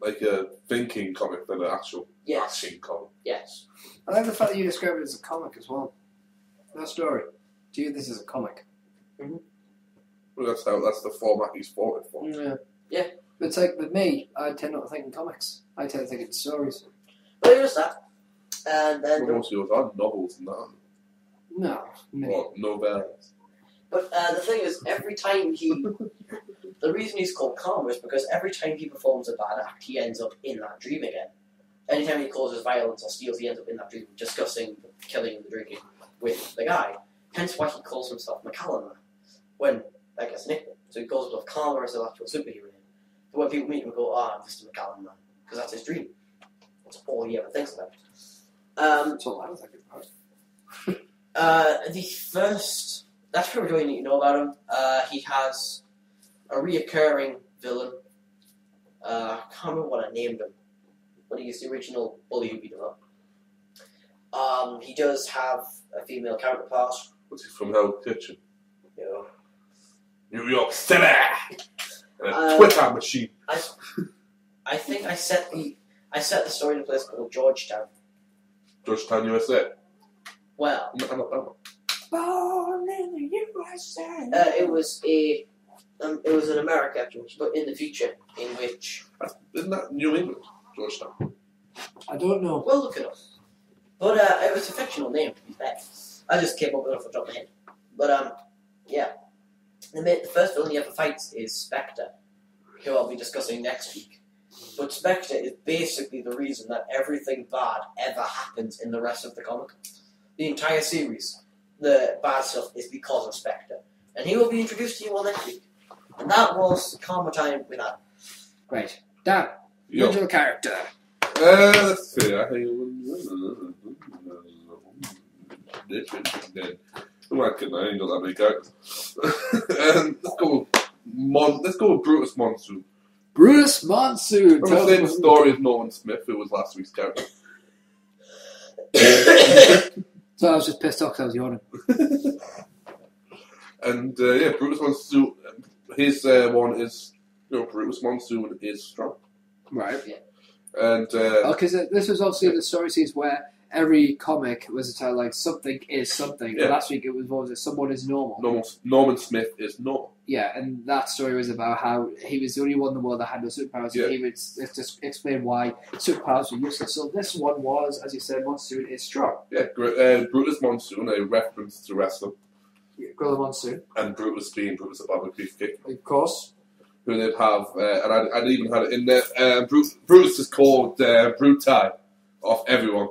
a thinking comic than an actual Yes. action comic? Yes. I like the fact that you describe it as a comic as well. That story. To you, this is a comic. Well, that's the format he's fought it for. Yeah. It's like with me, I tend not to think in comics. I tend to think in stories. But there's that. And then Most of yours are novels and that. No, me. Or novellas. But the thing is, every time the reason he's called Karma is because every time he performs a bad act, he ends up in that dream again. Anytime he causes violence or steals, he ends up in that dream, discussing the killing and the drinking with the guy. Hence why he calls himself McCallum, when, I guess, nickname. So he calls himself Karma as an actual superhero name. But when people meet him, go, I'm just a McCallum man, because that's his dream. That's all he ever thinks about. That's all I was thinking about. The first... That's pretty much all you need to know about him. He has a reoccurring villain. I can't remember what I named him, but he's the original bully who beat him up. He does have a female counterpart. What's he from Hell's Kitchen? You know. New York City! And a Twitter machine. I think I set the story in a place called Georgetown. Georgetown, USA. Well, Alabama. Born in the USA. it was in America, actually, but in the future, in which... Isn't that New England, Georgetown? I don't know. We'll look it up. But it was a fictional name, to be fair. I just came up with it off the top of my head. But, yeah. The first villain he ever fights is Spectre, who I'll be discussing next week. But Spectre is basically the reason that everything bad ever happens in the rest of the comic. The entire series, the bad stuff, is because of Spectre. And he will be introduced to you all next week. And that was Karma Time with Adam. Right. Dan, Yo. original character. Let's see. I'm not kidding, I ain't got that many characters. Let's go with Brutus Monsoon. Brutus Monsoon. From the same story as Norman Smith, who was last week's character. So I was just pissed off because I was yawning. And yeah, Brutus Monsoon, his one is, Brutus Monsoon is strong. Right. Yeah. And because this was obviously the story series where every comic was a title like something is something. Yeah. Last week it was what was it? Someone is normal. Norman Smith is normal. Yeah, and that story was about how he was the only one in the world that had no superpowers, Yeah. and he would just explain why superpowers were useless. So this one was, as you said, Monsoon is strong. Yeah, Brutus Monsoon, a reference to wrestling, Yeah, Gorilla Monsoon, and Brutus being Brutus the Barber Beefcake, of course. who they'd have, and I'd even had it in there. Brutus is called Brutai off everyone,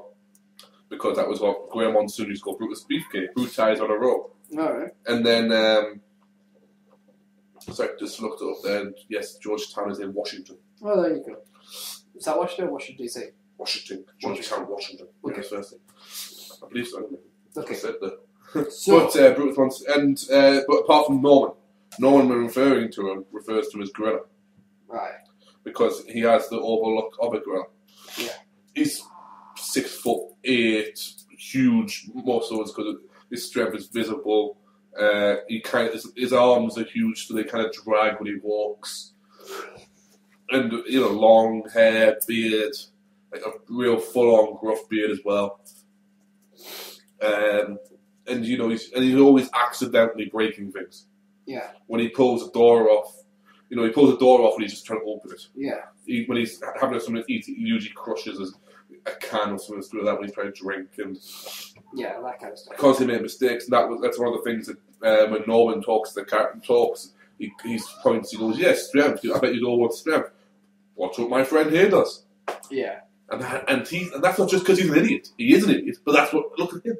because that was what Gorilla Monsoon used to call Brutus Beefcake. Brutai is on a roll. Alright. And then, sorry, just looked it up there, and yes, Georgetown is in Washington. Oh, there you go. Is that Washington or Washington DC? Washington. Georgetown, Washington. Okay. Yeah, first thing. I believe so. Okay. I said that. So, But Brutus Monsoon, and but apart from Norman when referring to him refers to his gorilla right. because he has the overlook of a gorilla. Yeah. He's 6'8", huge muscles because his strength is visible. He his arms are huge, so they kind of drag when he walks. And long hair, beard, like a real full-on gruff beard as well. And he's always accidentally breaking things. Yeah. When he pulls a door off, he pulls a door off and he's just trying to open it. Yeah. When he's having something to eat, he usually crushes a can or something to do that when he's trying to drink, and Yeah, that kind of stuff. because he made mistakes. And that's one of the things that when Norman talks to the character, he points, he goes, "Yes, strength. I bet you all want strength. Watch what my friend here does." Yeah. And that's not just because he's an idiot. He is an idiot, but that's what. Look at him.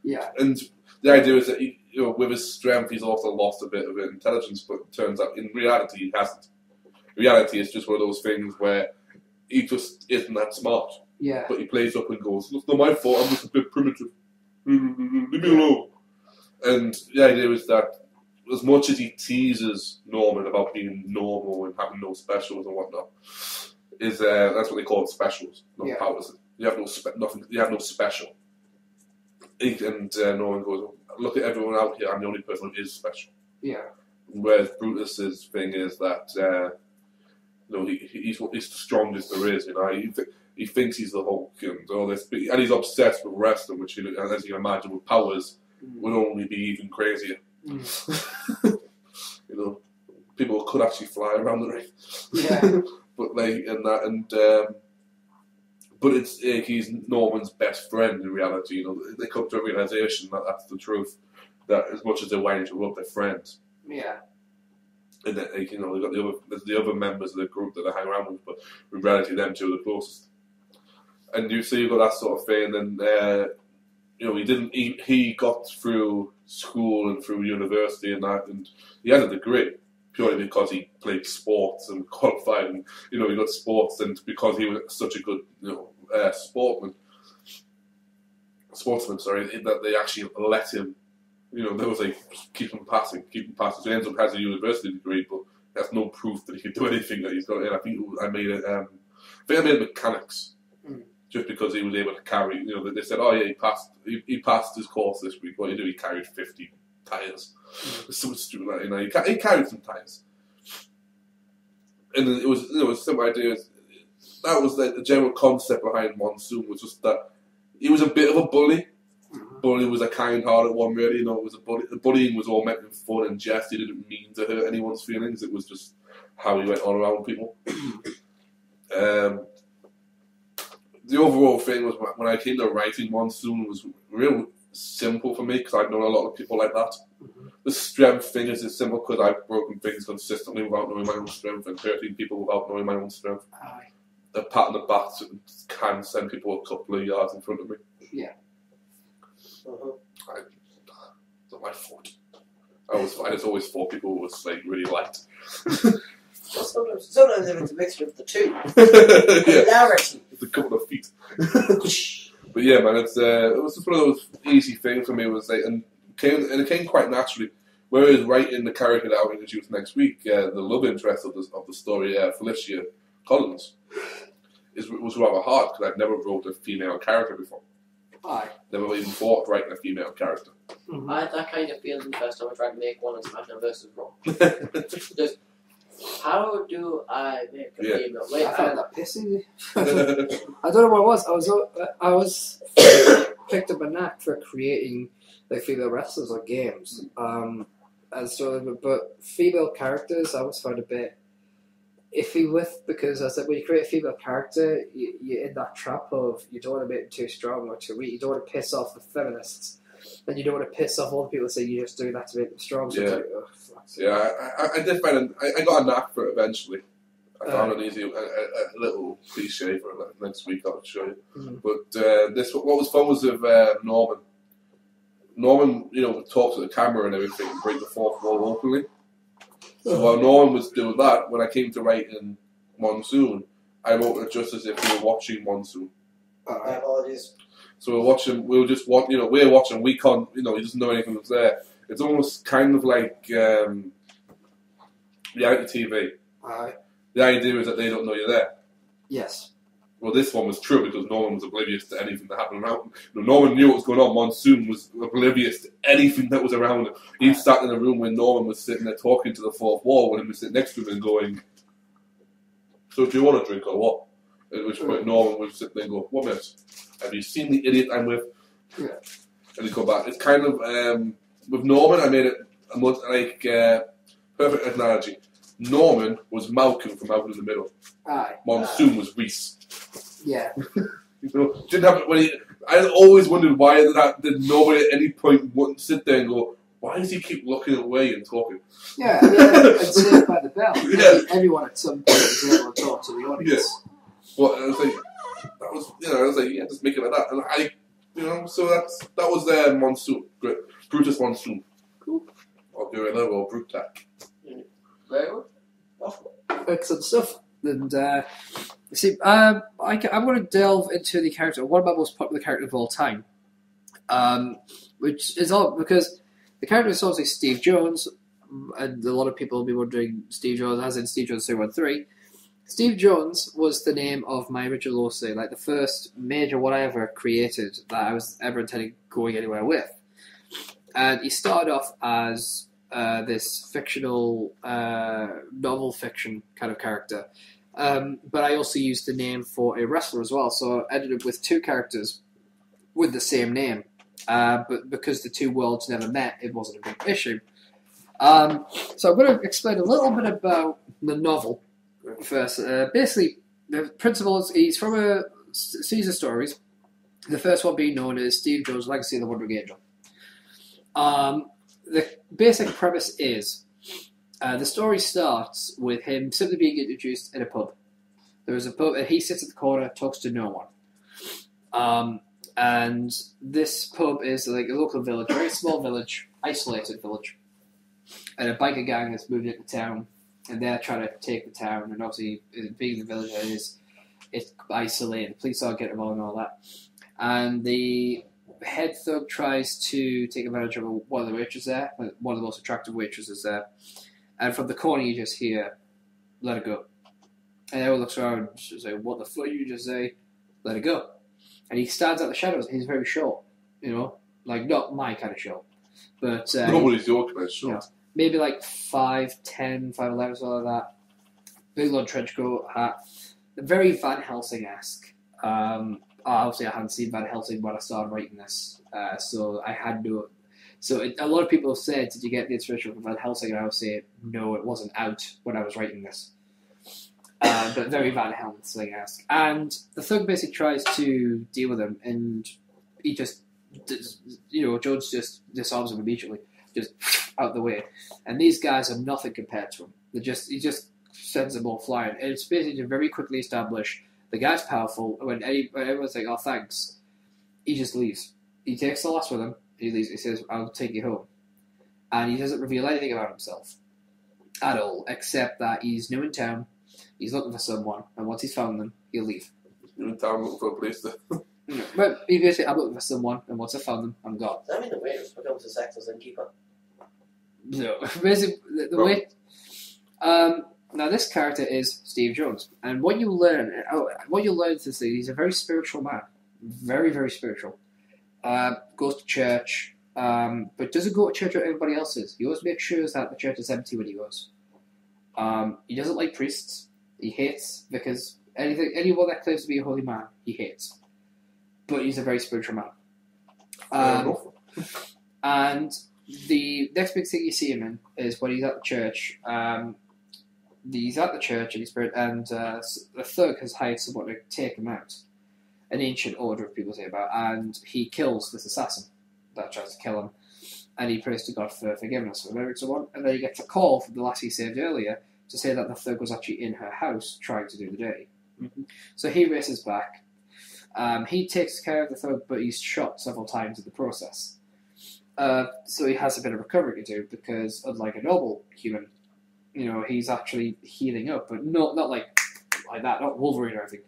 Yeah. And the idea is that with his strength, he's also lost a bit of intelligence. But it turns out, in reality, he hasn't. Reality is just one of those things where he just isn't that smart. Yeah. But he plays up and goes, "It's not my fault. I'm just a bit primitive. Leave me alone." And the idea is that as much as he teases Norman about being normal and having no specials and whatnot, that's what they call it, specials, not powers. You have nothing. You have no special. And Norman goes, "Look at everyone out here. I'm the only person who is special." Yeah. Whereas Brutus's thing is that he's the strongest there is. He thinks he's the Hulk and all this, and he's obsessed with wrestling, which, as you can imagine, with powers would only be even crazier. people could actually fly around the ring. Yeah. But but it's he's Norman's best friend in reality. You know, they come to a realization that that's the truth. That as much as they want to rub their friends, Yeah. and that you know, they've got the other members of the group that they hang around with, but in reality, them two are the closest. And so you've got that sort of thing, and you know, he got through school and through university and that, and he had a degree purely because he played sports and qualified, and you know, he got sports, and because he was such a good, you know, sportsman, sorry, that they actually let him. You know, there was like keep him passing. So he ends up has a university degree, but that's no proof that he could do anything that he's got. And I think I made it. I made mechanics, just because he was able to carry. You know, they said, "Oh yeah, he passed. He passed his course this week." What did he do? He carried 50 tires. Something stupid like that. You know, he carried some tires, and it was a simple idea. That was the general concept behind Monsoon, was just that he was a bit of a bully. But he was a kind-hearted one, really. You know, it was a bully. The bullying was all meant in fun and jest. He didn't mean to hurt anyone's feelings. It was just how he went on around people. The overall thing was, when I came to writing Monsoon, was real simple for me, because I've known a lot of people like that. The strength thing is simple because I've broken things consistently without knowing my own strength, and hurting people without knowing my own strength. A pat on the back can send people a couple of yards in front of me. Yeah. It's not my fault. I just always thought people was like really light. Well, sometimes if it's a mixture of the two. Yeah. Hilarity. It's a couple of feet. But yeah, man, it was just one of those easy things for me. It was like, and it came quite naturally. Whereas writing the character that I'll introduce next week, the love interest of the story, Felicia Collins, was rather hard because I'd never wrote a female character before. Aye. Never even thought of writing a female character. I had that kind of feeling the first time I tried to make one in SmackDown vs. Raw. Just, how do I make a female? Wait, I found that pissing. I don't know what it was. I was picked up a knack for creating like female wrestlers or games. And so, but female characters I always found a bit iffy with, because I said when you create a female character, you're in that trap of you don't want to make them too strong or too weak. You don't want to piss off the feminists, and you don't want to piss off all the people that say you're just doing that to make them strong. So yeah, like, oh, yeah. I did find I got a knack for it eventually. I found an easy, a little cliche for it. Next week I'll show you. But what was fun was with Norman. Norman, you know, would talk to the camera and everything and break the fourth wall openly. So while Norman was doing that, when I came to write in Monsoon, I wrote it just as if we were watching Monsoon. My apologies. So we're watching, we can't, you know, he doesn't know anything that's there. It's almost kind of like reality TV. Aye. The idea is that they don't know you're there. Yes. Well, this one was true because Norman was oblivious to anything that happened around him. You know, Norman knew what was going on. Monsoon was oblivious to anything that was around him. He sat in a room when Norman was sitting there talking to the fourth wall, when he was sitting next to him and going, "So do you want a drink or what?" At which point Norman would sit there and go, "1 minute, have you seen the idiot I'm with?" Yeah. And he'd go back. It's kind of, with Norman, I made it a much, perfect analogy. Norman was Malcolm from Malcolm in the Middle. Aye. Monsoon was Reese. Yeah. You know, didn't have I always wondered why did nobody at any point wouldn't sit there and go, why does he keep looking away and talking? Yeah, I mean, I'd say it by the bell. Yeah. Everyone at some point was able to talk to the audience. Yeah. Well, I was like, yeah, just make it like that. And so that was Monsoon. Great. Brutus Monsoon. Cool. Or Gorilla or Brutac. Very good. Excellent stuff. And you see, I'm going to delve into the character, one of my most popular characters of all time, which is all because the character is obviously Steve Jones, and a lot of people will be wondering Steve Jones, as in Steve Jones 313. Steve Jones was the name of my original OC, like the first major one I ever created that I was ever intending going anywhere with. And he started off as this fictional, novel fiction kind of character. But I also used the name for a wrestler as well, so I ended up with two characters with the same name. But because the two worlds never met, it wasn't a big issue. So I'm going to explain a little bit about the novel first. Basically, the principle is he's from a series of stories. The first one being known as Steve Jones' Legacy of the Wandering Angel. The basic premise is the story starts with him simply being introduced in a pub. There is a pub, and he sits at the corner, talks to no one. And this pub is like a local village, a very small village, isolated village. And a biker gang has moved into town, and they're trying to take the town. And obviously, being the village it's isolated. Police are getting involved and all that. And the head thug tries to take advantage of one of the waitresses there, one of the most attractive waitresses there. And from the corner, you just hear, "Let it go." And everyone looks around and says, "What the fuck you just say? Let it go." And he stands out the shadows. He's very short, like not my kind of short, but Nobody's your kind of short. Maybe like 5'10", 5'11", something like that. Big long trench coat, hat. Very Van Helsing-esque. Obviously, I hadn't seen Van Helsing when I started writing this, so I had no. So a lot of people have said, "Did you get the inspiration from Van Helsing?" And I would say, no, it wasn't out when I was writing this. But very Van Helsing-esque. And the thug basically tries to deal with him, and he just, Jones just disarms him immediately, just out the way. And these guys are nothing compared to him. He just sends them all flying. And it's basically to very quickly establish the guy's powerful. When everyone's like, "Oh, thanks," he just leaves. He takes the lass with him. He leaves. He says, "I'll take you home." And he doesn't reveal anything about himself at all, except that he's new in town. He's looking for someone, and once he's found them, he'll leave. You're in town looking for a place to... But he basically, "I'm looking for someone, and once I found them, I'm gone." Does that mean the waitress becomes a sexless innkeeper? No. Basically, the way... now, this character is Steve Jones, and what you learn to see, he's a very spiritual man. Very, very spiritual. Goes to church, but doesn't go to church where everybody else is. He always makes sure that the church is empty when he goes. He doesn't like priests. He hates, because anyone that claims to be a holy man, he hates. But he's a very spiritual man. And the next big thing you see him in is when he's at the church. He's at the church and the thug has hired someone to take him out. An ancient order of people say about, and he kills this assassin that tries to kill him. And he prays to God for forgiveness for murdering someone. And then he gets a call from the lass he saved earlier to say that the thug was actually in her house trying to do the dirty. Mm-hmm. So he races back. He takes care of the thug, but he's shot several times in the process. So he has a bit of recovery to do, because unlike a normal human, he's actually healing up, but not like that, not Wolverine or anything.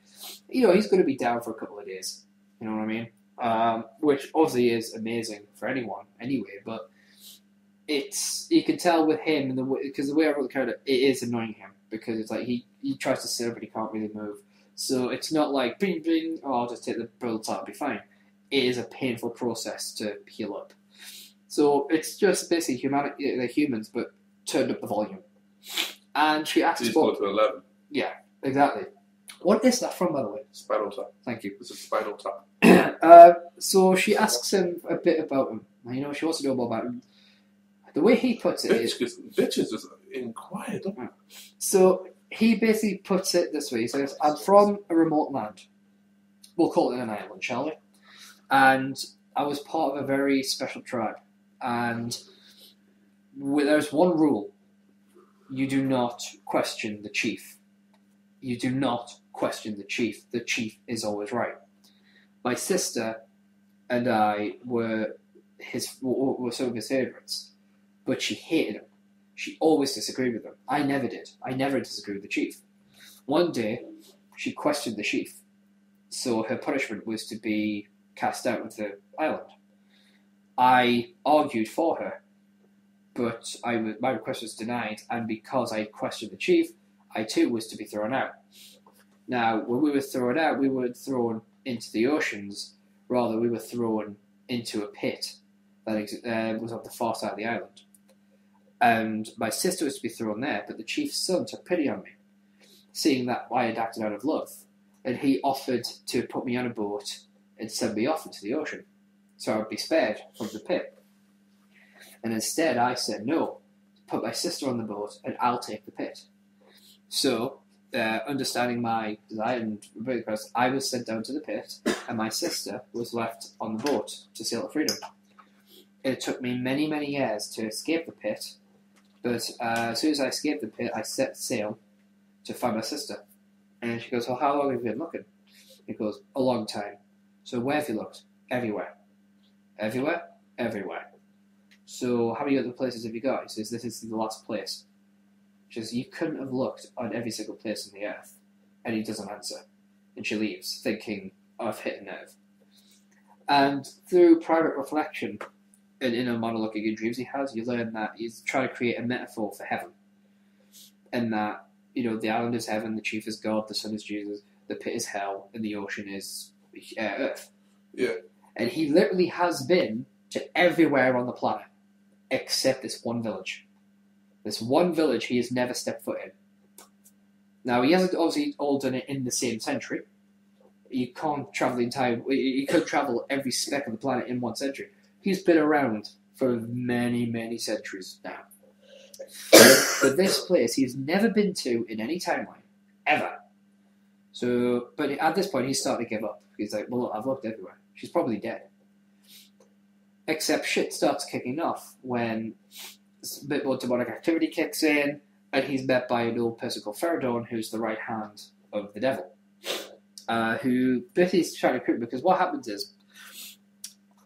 He's going to be down for a couple of days. You know what I mean? Which obviously is amazing for anyone anyway, but you can tell with him, because the way I wrote the character, it is annoying him, because it's like he tries to sit up but he can't really move. So it's not like, bing, bing, I'll just take the bullets out, I'll be fine. It is a painful process to heal up. So it's just basically humanity, they're humans, but turned up the volume. And she asks... He's going to 11. Yeah, exactly. What is that from, by the way? Spinal Tap. Thank you. It's a Spinal Tap. So she asks him a bit about him. She wants to know more about him. The way he puts it is... Bitches just inquire, don't they? So he basically puts it this way. He says, "I'm from a remote land. We'll call it an island, shall we? And I was part of a very special tribe. And there's one rule. You do not question the chief. You do not question the chief. The chief is always right. My sister and I were some of his favourites, but she hated him. She always disagreed with him. I never did. I never disagreed with the chief. One day, she questioned the chief, so her punishment was to be cast out of the island. I argued for her, but my request was denied, and because I questioned the chief, I too was to be thrown out. Now, when we were thrown out, we weren't thrown into the oceans, rather we were thrown into a pit that was on the far side of the island. And my sister was to be thrown there, but the chief's son took pity on me, seeing that I had acted out of love, and he offered to put me on a boat and send me off into the ocean, so I would be spared from the pit. And instead I said no, put my sister on the boat, and I'll take the pit. So, understanding my desire and request, I was sent down to the pit, and my sister was left on the boat to sail to freedom. It took me many, many years to escape the pit, but as soon as I escaped the pit, I set sail to find my sister. And she goes, well, how long have you been looking? He goes, a long time. So where have you looked? Everywhere. Everywhere? Everywhere. So how many other places have you got? He says, this is the last place. She says, you couldn't have looked on every single place on the earth. And he doesn't answer. And she leaves, thinking, I've hit a nerve. And through private reflection and inner monologuing and dreams he has, you learn that he's trying to create a metaphor for heaven. And that, the island is heaven, the chief is God, the sun is Jesus, the pit is hell, and the ocean is earth. Yeah. And he literally has been to everywhere on the planet, except this one village. This one village he has never stepped foot in. Now, he hasn't obviously all done it in the same century. You can't travel you could travel every speck of the planet in one century. He's been around for many, many centuries now. But this place he's never been to in any timeline, ever. So, but at this point he's starting to give up. He's like, well, I've looked everywhere. She's probably dead. Except shit starts kicking off when a bit more demonic activity kicks in, and he's met by an old person called Feridorn, who's the right hand of the devil, who basically is trying to recruit him, because what happens is,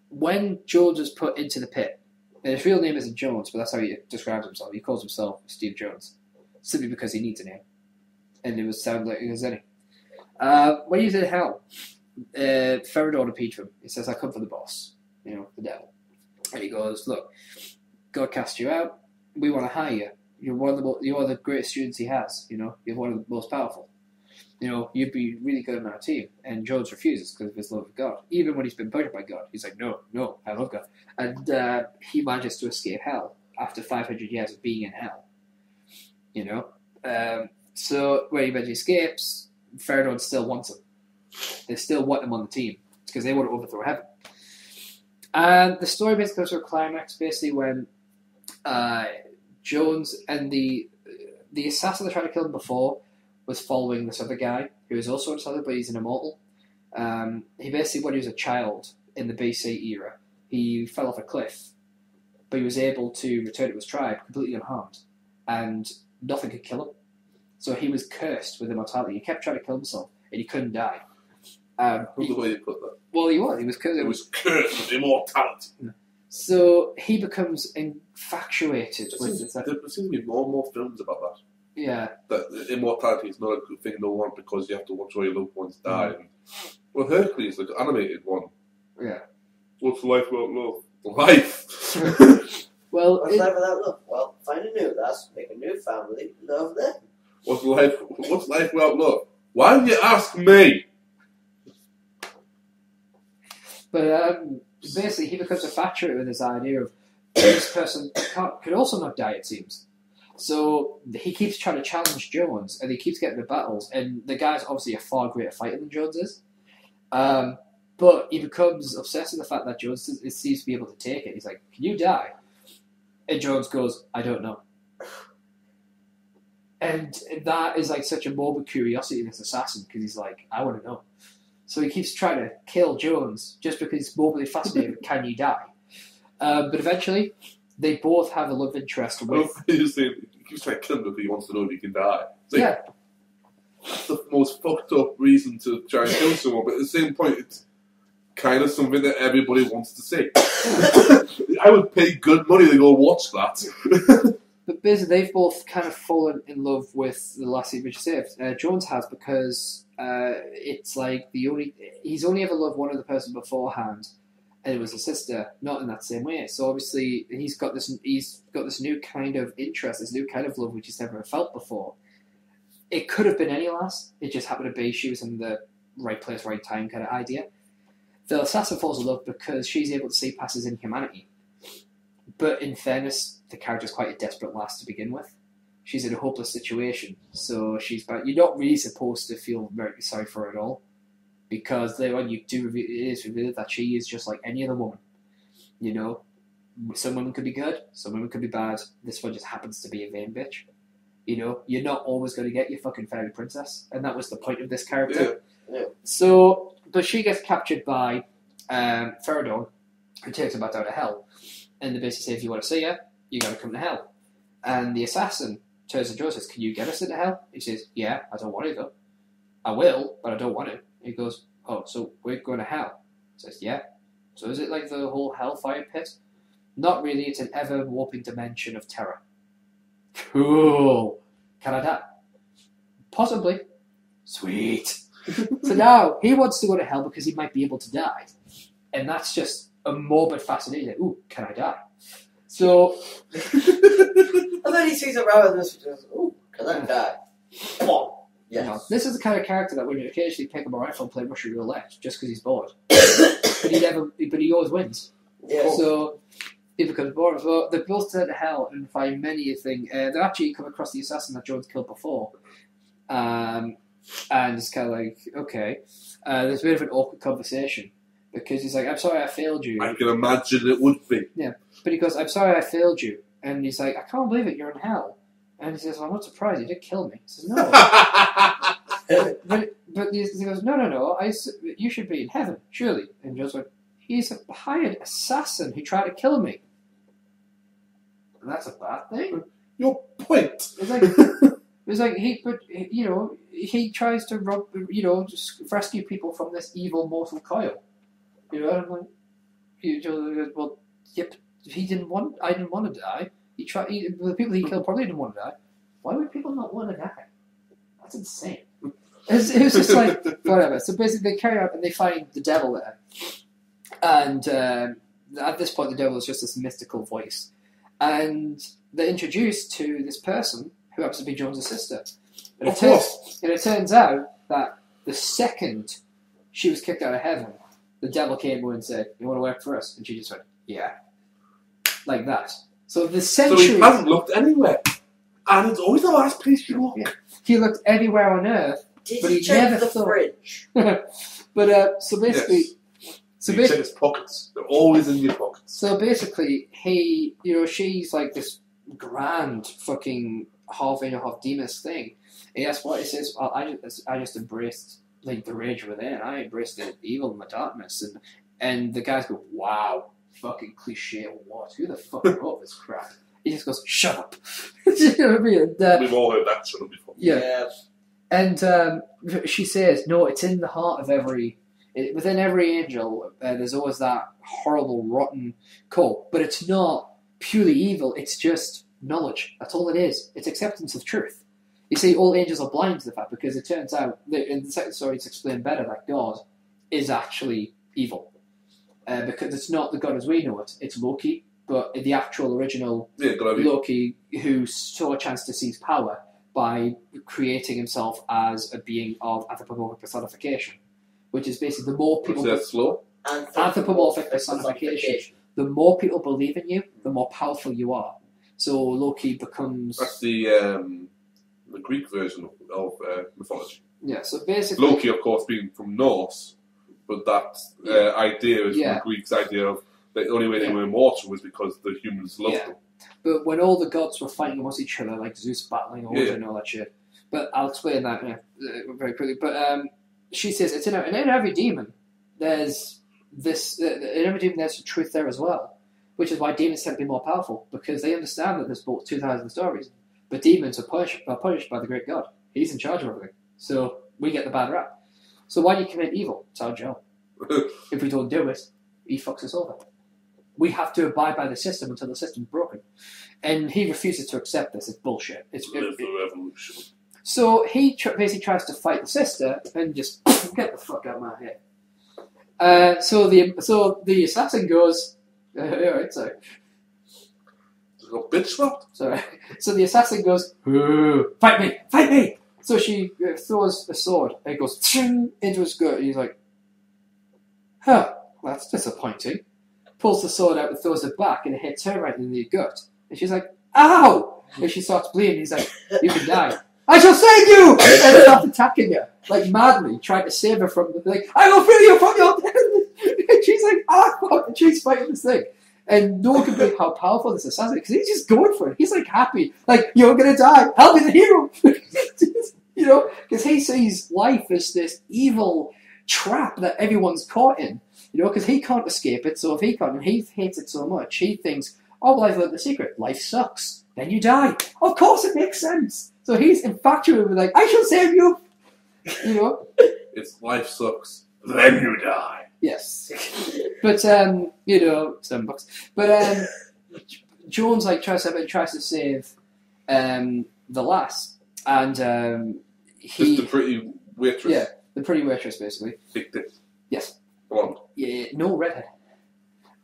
when Jones was put into the pit, and his real name isn't Jones, but that's how he describes himself. He calls himself Steve Jones, simply because he needs a name, and it would sound like he was any. When he's in hell, Feridorn appeals to him. He says, I come for the boss, the devil. And he goes, look, God cast you out. We want to hire you. You are the greatest students he has. You're one of the most powerful. You'd be really good on our team. And Jones refuses because of his love of God. Even when he's been punished by God, he's like, no, I love God. And he manages to escape hell after 500 years of being in hell. So when he eventually escapes, Feridorn still wants him. They still want him on the team because they want to overthrow heaven. And the story basically comes to a climax basically when Jones and the assassin that tried to kill him before was following this other guy who is also an assassin, but he's an immortal. He basically, when he was a child in the BC era, he fell off a cliff, but he was able to return to his tribe completely unharmed, and nothing could kill him. So he was cursed with immortality. He kept trying to kill himself, and he couldn't die. The way you put that. Well, he was cursed. He was cursed with immortality. So he becomes infatuated with this. There seems to be more and more films about that. Yeah. That immortality is not a good thing no one, because you have to watch all your loved ones die. Well, Hercules, the animated one. Yeah. What's life without love? Life! Well, what's life without love? Well, find a new lass, make a new family, love them. What's life without love? Why did you ask me? But basically, he becomes infatuated with this idea of this person could also not die, it seems. So he keeps trying to challenge Jones, and he keeps getting the battles. And the guy's obviously a far greater fighter than Jones is. But he becomes obsessed with the fact that Jones seems to be able to take it. He's like, can you die? And Jones goes, I don't know. And that is like such a morbid curiosity in this assassin, because he's like, I want to know. So he keeps trying to kill Jones just because he's morbidly fascinated with can you die? But eventually, they both have a love interest with... He keeps trying to kill him because he wants to know if he can die. Like, yeah. That's the most fucked up reason to try and kill someone, but at the same point, it's kind of something that everybody wants to see. I would pay good money to go watch that. But basically, they've both kind of fallen in love with the lassie which saved. Jones has, because it's like he's only ever loved one other person beforehand, and it was his sister, not in that same way. So obviously, he's got this new kind of interest, this new kind of love which he's never felt before. It could have been any lass. It just happened to be she was in the right place, right time kind of idea. The assassin falls in love because she's able to see past his inhumanity. But in fairness, the character's quite a desperate lass to begin with. She's in a hopeless situation, so you're not really supposed to feel very sorry for her at all, because when you do, it is revealed that she is just like any other woman, some women could be good, some women could be bad. This one just happens to be a vain bitch. You know, you're not always going to get your fucking fairy princess, and that was the point of this character. Yeah. So, but she gets captured by Feridor, who takes her back down to hell, and they basically say, if you want to see her, you got to come to hell. And the assassin turns to Joe and says, can you get us into hell? He says, yeah, I don't want to though. I will, but I don't want to. He goes, oh, so we're going to hell? He says, yeah. So is it like the whole hellfire pit? Not really, it's an ever-warping dimension of terror. Cool. Can I die? Possibly. Sweet. So now, he wants to go to hell because he might be able to die. And that's just a morbid fascination. Ooh, can I die? So... And then he sees a rabbit and goes, ooh, can I die? Yes. You know, this is the kind of character that when you occasionally pick up a rifle and play Russian roulette just because he's bored. but he always wins. Yeah. So he becomes bored. So they both turn to hell and find many a thing. They actually come across the assassin that Jones killed before. And it's kind of like, okay. There's a bit of an awkward conversation because he's like, I'm sorry I failed you. I can imagine it would be. Yeah. But he goes, I'm sorry I failed you. And he's like, I can't believe it, you're in hell. And he says, well, I'm not surprised, you did kill me. He says, no. but he goes, no, you should be in heaven, surely. And Joe's like, he's a hired assassin who tried to kill me. And that's a bad thing? Your point. It's like he tries to rob, just rescue people from this evil mortal coil. You know, and I'm like, Joe goes, well, yep, I didn't want to die. The people he killed probably didn't want to die. Why would people not want to die? That's insane. It was just like, whatever. So basically they carry out and they find the devil there. And at this point the devil is just this mystical voice. And they're introduced to this person who happens to be Jones' sister. And it turns out that the second she was kicked out of heaven, the devil came over and said, you want to work for us? And she just went, yeah. Like that. So the century... So he hasn't looked anywhere. And it's always the last place you look. Yeah. He looked anywhere on Earth, but he check never the thought... fridge? But, so basically... Yes. So you check his pockets. They're always in your pockets. So basically, she's like this grand fucking half demonish thing. And that's what he says, well, I just embraced like the rage within. I embraced the evil and the darkness. And the guys go, wow, fucking cliche what? Who the fuck wrote this crap? He just goes, shut up. You know what I mean? And, we've all heard that shut up before. Yeah. And she says, no, it's in the heart of within every angel, there's always that horrible, rotten core. But it's not purely evil, it's just knowledge. That's all it is. It's acceptance of truth. You see, all angels are blind to the fact because it turns out, in the second story it's explained better, that God is actually evil. Because it's not the God as we know it, it's Loki, but the actual original Loki who saw a chance to seize power by creating himself as a being of anthropomorphic personification. Which is basically the more people... Is that slow? Anthropomorphic personification. The more people believe in you, the more powerful you are. So Loki becomes... That's the Greek version of mythology. Yeah, so basically... Loki, of course, being from Norse, but that idea is from the Greeks' idea of the only way they were immortal was because the humans loved them. But when all the gods were fighting against each other, like Zeus battling Odin and all that shit. But I'll explain that very quickly. But she says, it's in every demon, there's this... in every demon there's truth there as well. Which is why demons tend to be more powerful, because they understand that there's both 2,000 stories. But demons are punished by the great God. He's in charge of everything. So we get the bad rap. So why do you commit evil? It's our job. If we don't do it, he fucks us over. We have to abide by the system until the system's broken. And he refuses to accept this. It's bullshit. Live the revolution. So he basically tries to fight the sister and just get the fuck out of my head. So the assassin goes... alright, sorry. Got bitch slapped? Sorry. So the assassin goes, fight me! Fight me! So she throws a sword and it goes into his gut. And he's like, huh, that's disappointing. Pulls the sword out and throws it back and it hits her right in the gut. And she's like, ow! And she starts bleeding. He's like, you can die. I shall save you! And starts attacking her, like madly, trying to save her from the, like, I will free you from your death! And she's like, ah, fuck! And she's fighting this thing. And no one can believe how powerful this assassin is because he's just going for it. He's like happy. Like, you're going to die. I'll be the hero. You know, because he sees life as this evil trap that everyone's caught in. You know, because he can't escape it. So if he can't, and he hates it so much, he thinks, oh, well, I've learned the secret. Life sucks. Then you die. Of course it makes sense. So he's infatuated with like, I shall save you. You know? It's life sucks. Then you die. Yes. But, you know, $7. But Jones like tries to save the lass. And he... Just the pretty waitress. Yeah, the pretty waitress, basically. Big dick. Yes. Blonde. Yeah, no redhead.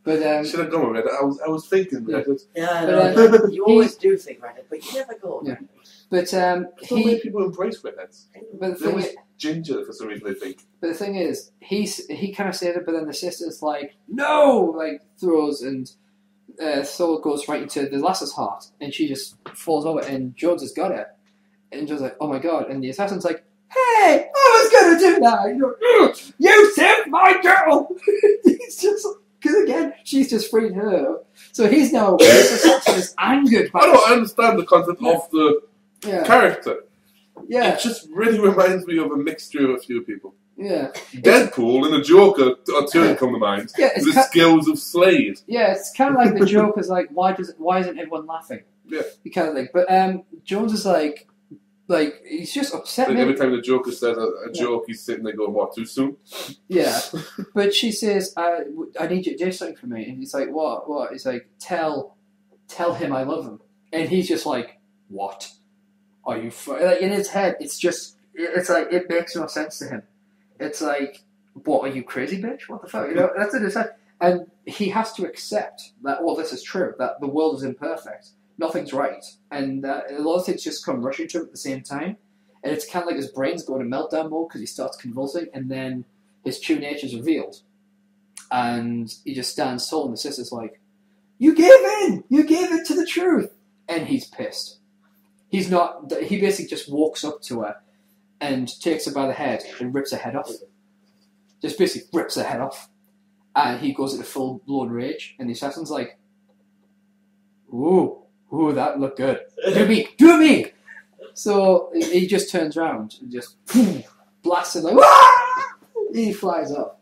But should have gone with Reddit. I was thinking Reddit. Yeah, I But, know. You always do think Reddit, but you never go. Yeah. But So many people embrace redheads. But the They're thing always is, ginger for some reason, they think. but the thing is, he kind of says it, but then the sister's like, no, like throws, and Thor goes right into the lass's heart, and she just falls over, and Jones has got her, and Jones like, oh my god, and the assassin's like, hey, I was gonna do that. You know, you saved my girl. He's just because again, she's just freed her, so he's now this assassin is angered by. I don't understand the concept of the character. Yeah. It just really reminds me of a mixture of a few people. Yeah. Deadpool and the Joker are two that come to mind. Yeah, the skills of Slade. Yeah, it's kind of like the Joker's like, why isn't everyone laughing? Yeah. You kind of like, but Jones is like he's just upset. Like every time the Joker says a joke, he's sitting there going, "What? Too soon?" Yeah. But she says, "I need you to do something for me," and he's like, "What? What?" He's like, "Tell him I love him," and he's just like, "What? Are you?" Like in his head, it's like it makes no sense to him. It's like, what, are you crazy, bitch? What the fuck? You know, that's what it said. And he has to accept that, well, this is true, that the world is imperfect. Nothing's right. And a lot of things just come rushing to him at the same time. And it's kind of like his brain's going to meltdown mode because he starts convulsing, and then his true nature is revealed. And he just stands tall, and the sister's like, you gave in! You gave in to the truth! And he's pissed. He basically just walks up to her and takes her by the head and rips her head off. Just basically rips her head off. And he goes into full-blown rage. And the assassin's like, ooh, that looked good. Do me! So he just turns around and just blasts him like, Wah! He flies up.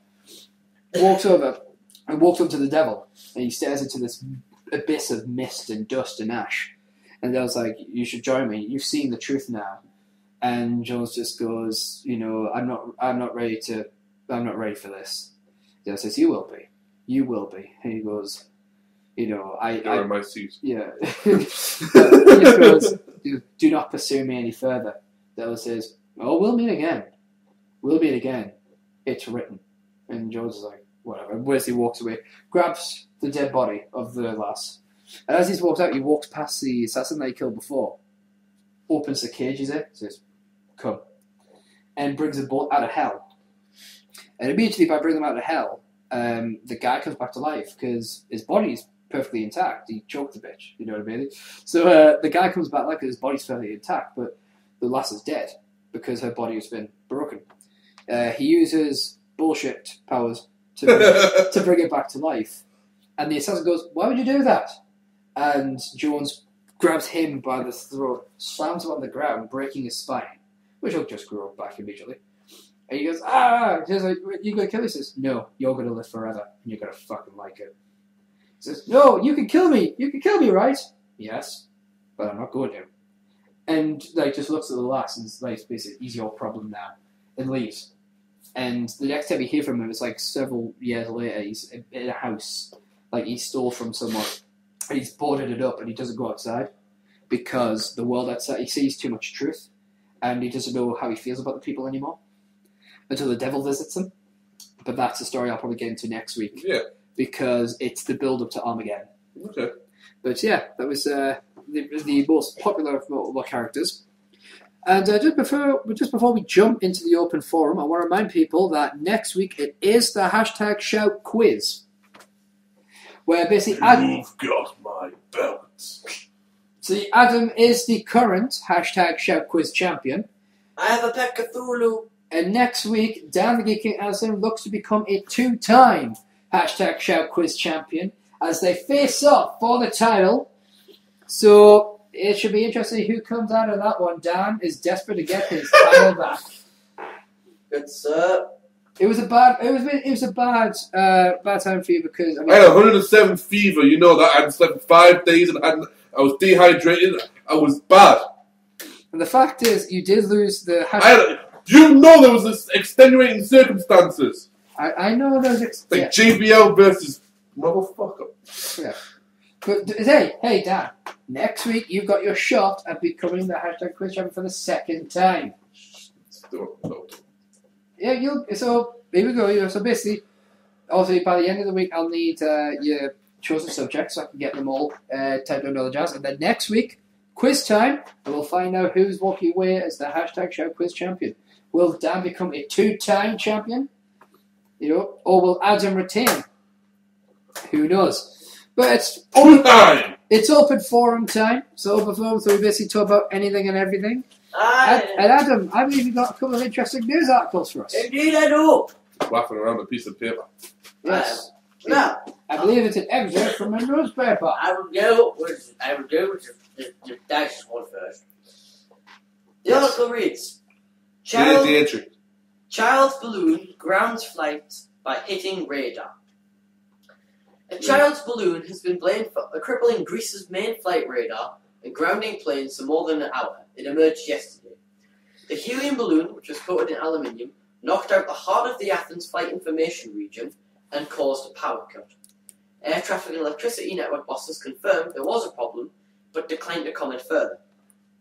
Walks over and walks up to the devil. And he stares into this abyss of mist and dust and ash. And the devil's like, you should join me. You've seen the truth now. And Jones just goes, you know, I'm not ready for this. The devil says, you will be. And he goes, you know, You're in my seat. Yeah. He just goes, do not pursue me any further. The devil says, oh, we'll meet again. It's written. And Jones is like, whatever. And Wesley walks away, grabs the dead body of the lass. And as he walks out, he walks past the assassin that he killed before, opens the cage he's in, says, come, and brings a bolt out of hell. And immediately by bringing him out of hell, the guy comes back to life because his body's perfectly intact. He choked the bitch, you know what I mean? So the guy comes back to life because his body's perfectly intact, but the lass is dead because her body has been broken. He uses bullshit powers to bring it back to life. And the assassin goes, why would you do that? And Jones grabs him by the throat, slams him on the ground, breaking his spine, which will just grow back immediately. And he goes, He's like, you gonna kill me? He says, no, you're gonna live forever, and you're gonna fucking like it. He says, no, you can kill me, right? Yes, but I'm not going to. And like just looks at the lass and is like, basically, he's your problem now, and leaves. And the next time we hear from him, it's like several years later. He's in a house, like he stole from someone, and he's boarded it up, and he doesn't go outside because the world outside, he sees too much truth, and he doesn't know how he feels about the people anymore until the devil visits him. But that's a story I'll probably get into next week. Yeah. Because it's the build up to Armageddon. Okay. But yeah, that was the most popular of all our characters. And just before we jump into the open forum, I want to remind people that next week it is the hashtag Shout Quiz, where basically You've got my belt. See, Adam is the current hashtag Shout Quiz champion. I have a pet Cthulhu. And next week, Dan the Geek King Allison looks to become a 2-time hashtag Shout Quiz champion as they face off for the title. So it should be interesting who comes out of that one. Dan is desperate to get his title back. Good sir. It was a bad time for you because I had 107 fever. You know that. I hadn't slept for 5 days and I was dehydrated. I was bad. And the fact is, you did lose the. You know there was this extenuating circumstances. I know there's like JBL versus motherfucker. Yeah. But hey, Dan. Next week you've got your shot at becoming the hashtag quiz champion for the second time. No. Yeah, so here we go. So basically, obviously by the end of the week, I'll need your chosen subjects so I can get them all typed under the jazz. And then next week, quiz time, and we'll find out who's walking away as the hashtag shout quiz champion. Will Dan become a 2-time champion? Or will Adam retain? Who knows? But it's time. It's open forum time. So open forum, so we basically talk about anything and everything. And Adam, I believe you've got a couple of interesting news articles for us. Indeed, I do. Laughing around a piece of paper. Yes. Now, I believe it's an excerpt from a newspaper. I will go with the dice one first. The article reads: Child's balloon grounds flight by hitting radar. A child's balloon has been blamed for crippling Greece's main flight radar and grounding planes for more than an hour. It emerged yesterday. The helium balloon, which was coated in aluminium, knocked out the heart of the Athens flight information region and caused a power cut. Air traffic and electricity network bosses confirmed there was a problem, but declined to comment further.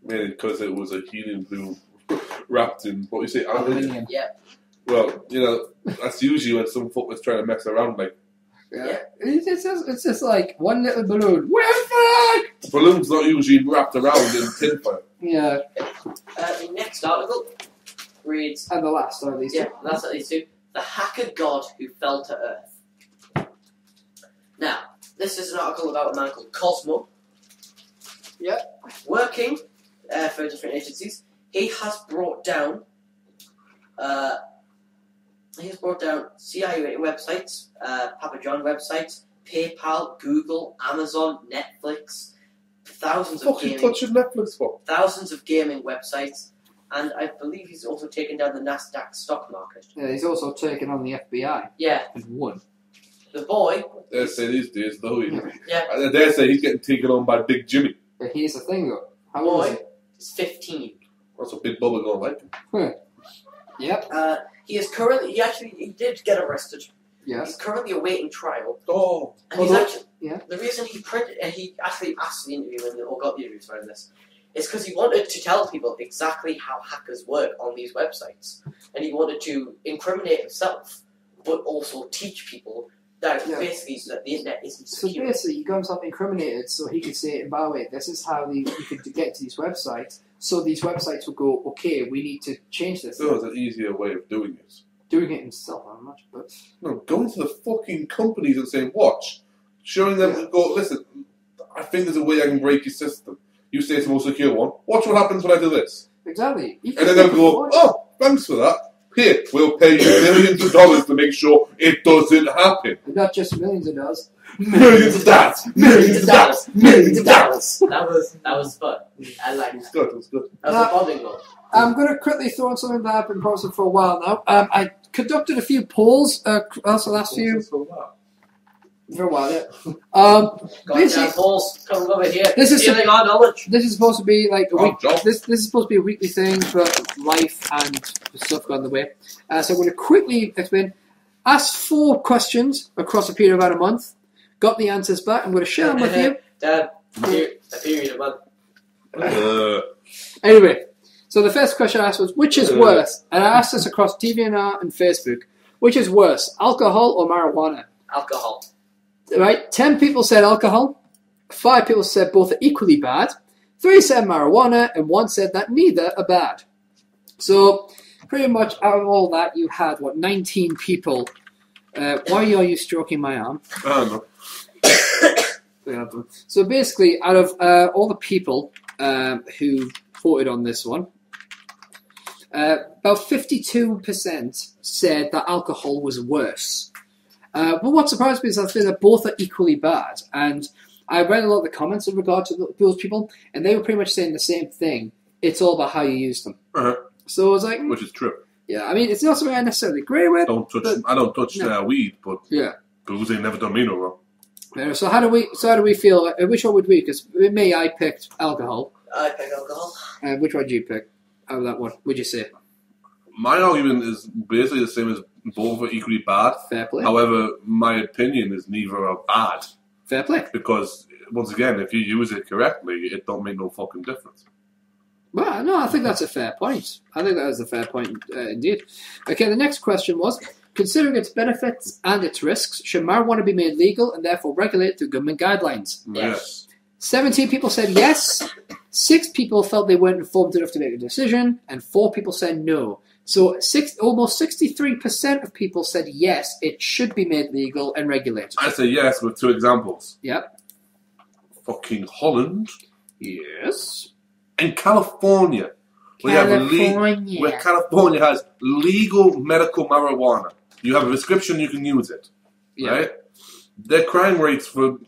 Mainly because it was a helium balloon wrapped in, what you say, aluminium? Yeah. Well, that's usually when some folk is trying to mess around, like. Yeah. It's just like one little balloon. We're fucked! The balloon's not usually wrapped around in tinfoil. Yeah. The next article reads... And the last of these two. Yeah, last of these two. The hacker god who fell to Earth. Now, this is an article about a man called Cosmo. Yeah. Working for different agencies. He has brought down... CIA websites, Papa John websites, PayPal, Google, Amazon, Netflix, thousands of gaming websites, and I believe he's also taken down the Nasdaq stock market. Yeah, he's also taken on the FBI. Yeah. And won. The boy... They say these days, though. Yeah. I dare say he's getting taken on by Big Jimmy. But here's the thing, though. How boy old is 15. That's a Big Bubba gonna like him. Yep. He is currently... He did get arrested. Yes. He's currently awaiting trial. Oh. And he's actually... Yeah. The reason he actually asked the interview or got the interview for this is because he wanted to tell people exactly how hackers work on these websites. And he wanted to incriminate himself, but also teach people that basically that the internet isn't secure. So basically, he got himself incriminated so he could say, by the way, this is how you could get to these websites. So these websites will go, okay, we need to change this. There's an easier way of doing it. Doing it himself, how much? But no, going to the fucking companies and saying, watch. Showing them, go, listen, I think there's a way I can break your system. You say it's the most secure one. Watch what happens when I do this. Exactly. And then they'll go, oh, thanks for that. Here, we'll pay you millions of dollars to make sure it doesn't happen. And not just millions of dollars. Millions of dollars. Millions of dollars. Millions of dollars. That was fun. I like it. It was good. That was a bonding moment. I'm going to quickly throw in something that I've been posting for a while now. I conducted a few polls also last few... For a while, yeah. Polls, come over here. This is stealing our knowledge. This is supposed to be like a week. Job. This is supposed to be a weekly thing, but life and stuff got in the way. So I'm going to quickly explain. Asked 4 questions across a period of about a month. Got the answers back. I'm going to share them with you. Dad, a period of month. Anyway, so the first question I asked was, which is worse? And I asked this across DeviantArt and Facebook. Which is worse, alcohol or marijuana? Alcohol. Right, 10 people said alcohol, 5 people said both are equally bad, 3 said marijuana, and 1 said that neither are bad. So, pretty much out of all that, you had, 19 people. Why are you stroking my arm? I don't know. So basically, out of all the people who voted on this one, about 52% said that alcohol was worse. But what surprised me is I think that both are equally bad. And I read a lot of the comments in regard to those people, and they were pretty much saying the same thing. It's all about how you use them. Uh-huh. So I was like, Which is true. yeah, I mean, it's not something I necessarily agree with. I don't touch No. weed, but Yeah. booze ain't never done me no wrong. So how do we feel? Which one would we? Because with me, I picked alcohol. I pick alcohol. Which one did you pick? Out of that one, would you say? My argument is basically the same as both are equally bad. Fair play. However, my opinion is neither are bad. Fair play. Because, once again, if you use it correctly, it don't make no fucking difference. Well, no, I think that's a fair point. I think that is a fair point indeed. Okay, the next question was, considering its benefits and its risks, should marijuana be made legal and therefore regulated through government guidelines? Yes. 17 people said yes, 6 people felt they weren't informed enough to make a decision, and 4 people said no. So almost 63% of people said yes, it should be made legal and regulated. I say yes with 2 examples. Yep. Fucking Holland Yes. and California. Where California has legal medical marijuana. You have a prescription, you can use it. Yeah. Right? Their crime rates for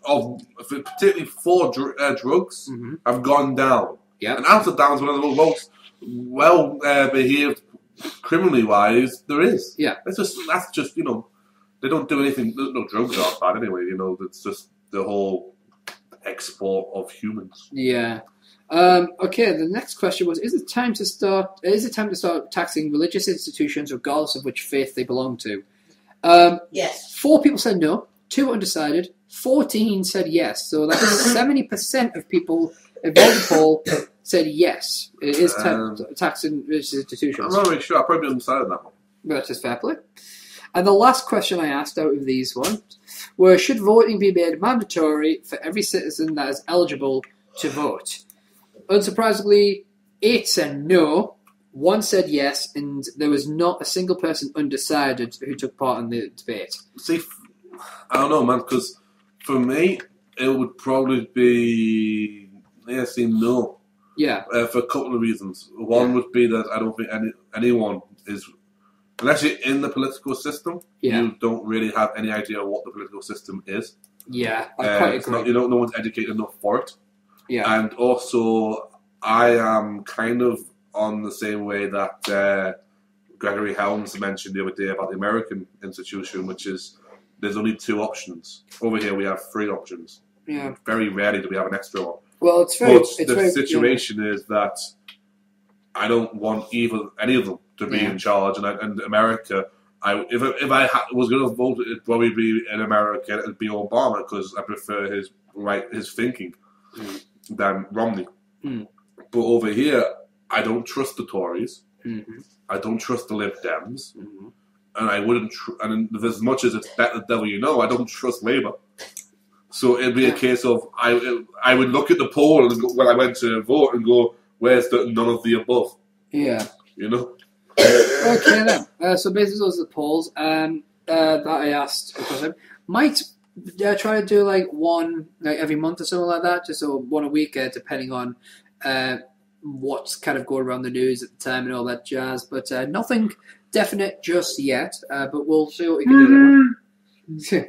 particularly for drugs have gone down. Yeah. And Amsterdam is one of the most well behaved criminally wise there is. Yeah. That's just they don't do anything. No drugs are bad anyway. It's just the whole export of humans. Yeah. Okay. The next question was: Is it time to start taxing religious institutions, regardless of which faith they belong to? Yes. 4 people said no. 2 undecided. 14 said yes. So that's 70% of people involved in the poll said yes. It is taxing religious institutions. I'm not really sure. I probably undecided that one. That's just fair play. And the last question I asked out of these ones were: should voting be made mandatory for every citizen that is eligible to vote? Unsurprisingly, 8 said no, 1 said yes, and there was not a single person undecided who took part in the debate. See, I don't know, man, because for me, it would probably be, no. Yeah. For a couple of reasons. One would be that I don't think anyone is, unless you're in the political system, you don't really have any idea what the political system is. Yeah, I quite agree. No one's educated enough for it. Yeah. And also, I am kind of on the same way that Gregory Helms mentioned the other day about the American institution, which is there's only 2 options. Over here, we have 3 options. Yeah. Very rarely do we have an extra one. Well, the situation is that I don't want any of them to be in charge, and America. If I was going to vote, it'd probably be in America. It'd be Obama because I prefer his thinking than Romney. But over here, I don't trust the Tories. I don't trust the Lib Dems, and I wouldn't. And as much as it's bet the devil you know, I don't trust Labour. So it'd be a case of I would look at the poll when I went to vote and go, "Where's the none of the above?" Yeah, Okay then. So basically, those are the polls that I asked. I might try to do one every month or something like that, just so one a week, depending on what's kind of going around the news at the time and all that jazz. But nothing definite just yet. But we'll see what we can do.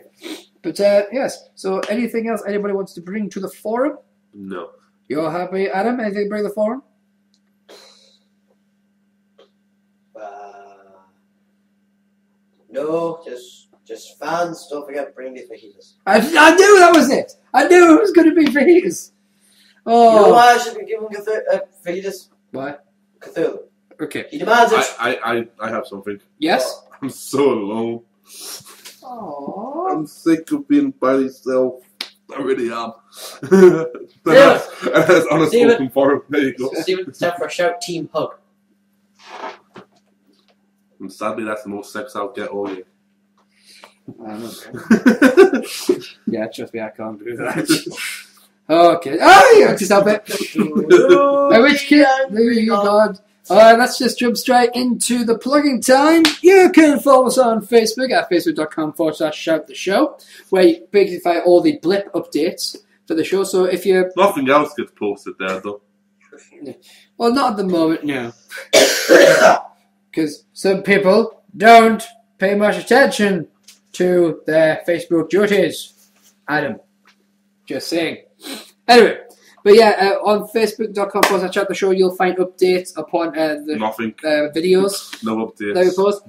But yes. So anything else anybody wants to bring to the forum? No. You're happy, Adam? Anything to bring to the forum? No, just fans. Don't forget to bring these fajitas. I knew that was it. I knew it was going to be fajitas. Oh. You know why I should be giving fajitas? Why? Cthulhu. Okay. He demands it. I have something. Yes? I'm so alone. Aww. I'm sick of being by myself. I really am. That's on a spoken forum. There you go. Steven, it's time for a shout team hug. And sadly, that's the most sex I'll get all year. Yeah, trust me, I can't do that. Okay. Oh, yeah, just help it. Which kid? There you go, God. Alright, let's just jump straight into the plugging time. You can follow us on Facebook at facebook.com/shout the show, where you basically find all the blip updates for the show. So if you nothing else gets posted there, though. Well, not at the moment, no. Because some people don't pay much attention to their Facebook duties. Adam. Just saying. Anyway, but yeah, on facebook.com/chat the show, you'll find updates upon the Nothing. Videos No updates. that we post.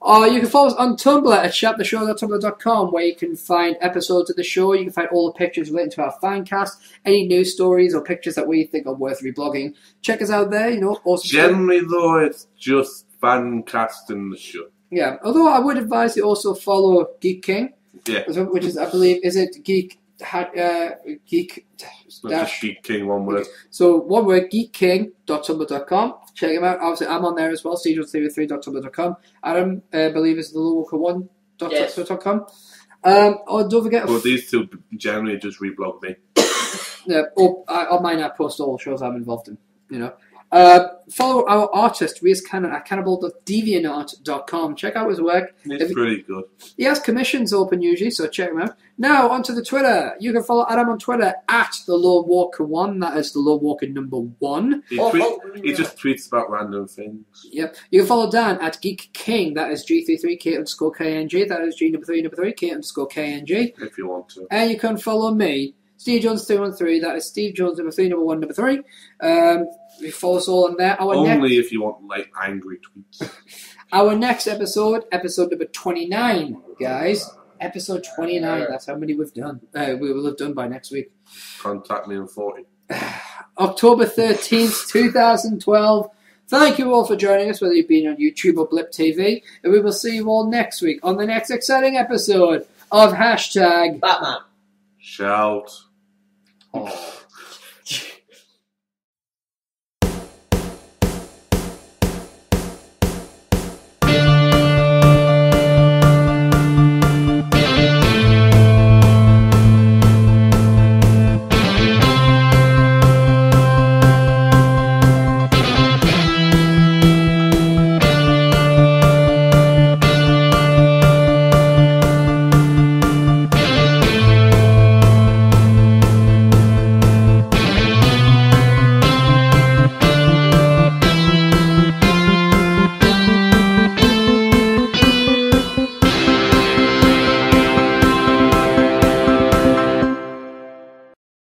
Or you can follow us on Tumblr at chattheshow.tumblr.com, where you can find episodes of the show. You can find all the pictures relating to our fan cast, any news stories or pictures that we think are worth reblogging. Check us out there. Awesome. Generally, though, it's just fan casting the show. Yeah, although I would advise you also follow Geek King. Yeah. Which is, I believe, is it Geek? Geek It's not just Geek King, one word. So one word, geekking.tumblr.com. Check him out. Obviously, I'm on there as well. stevejones33.tumblr.com. Adam, I believe, is thelowwalker1.tumblr.com. Or don't forget. Well, these two generally just reblog me. Yeah. On mine, I post all the shows I'm involved in. Follow our artist, Reese Cannon, at cannibal.deviantart.com. Check out his work. It's pretty good. He has commissions open usually, so check him out. Now, onto the Twitter. You can follow Adam on Twitter at TheLoneWalker1. That is TheLoneWalker1. He just tweets about random things. Yep. You can follow Dan at Geek King. That is G33K_KNG. That is G3K_KNG. If you want to. And you can follow me, Steve Jones 313. That is Steve Jones number 3. You follow us all on there. Only if you want angry tweets. Our next episode number 29, guys. Episode 29. That's how many we've done. We will have done by next week. Contact me in 40. October 13th, 2012. Thank you all for joining us, whether you've been on YouTube or Blip TV. And we will see you all next week on the next exciting episode of #Batman. Shout. Oh.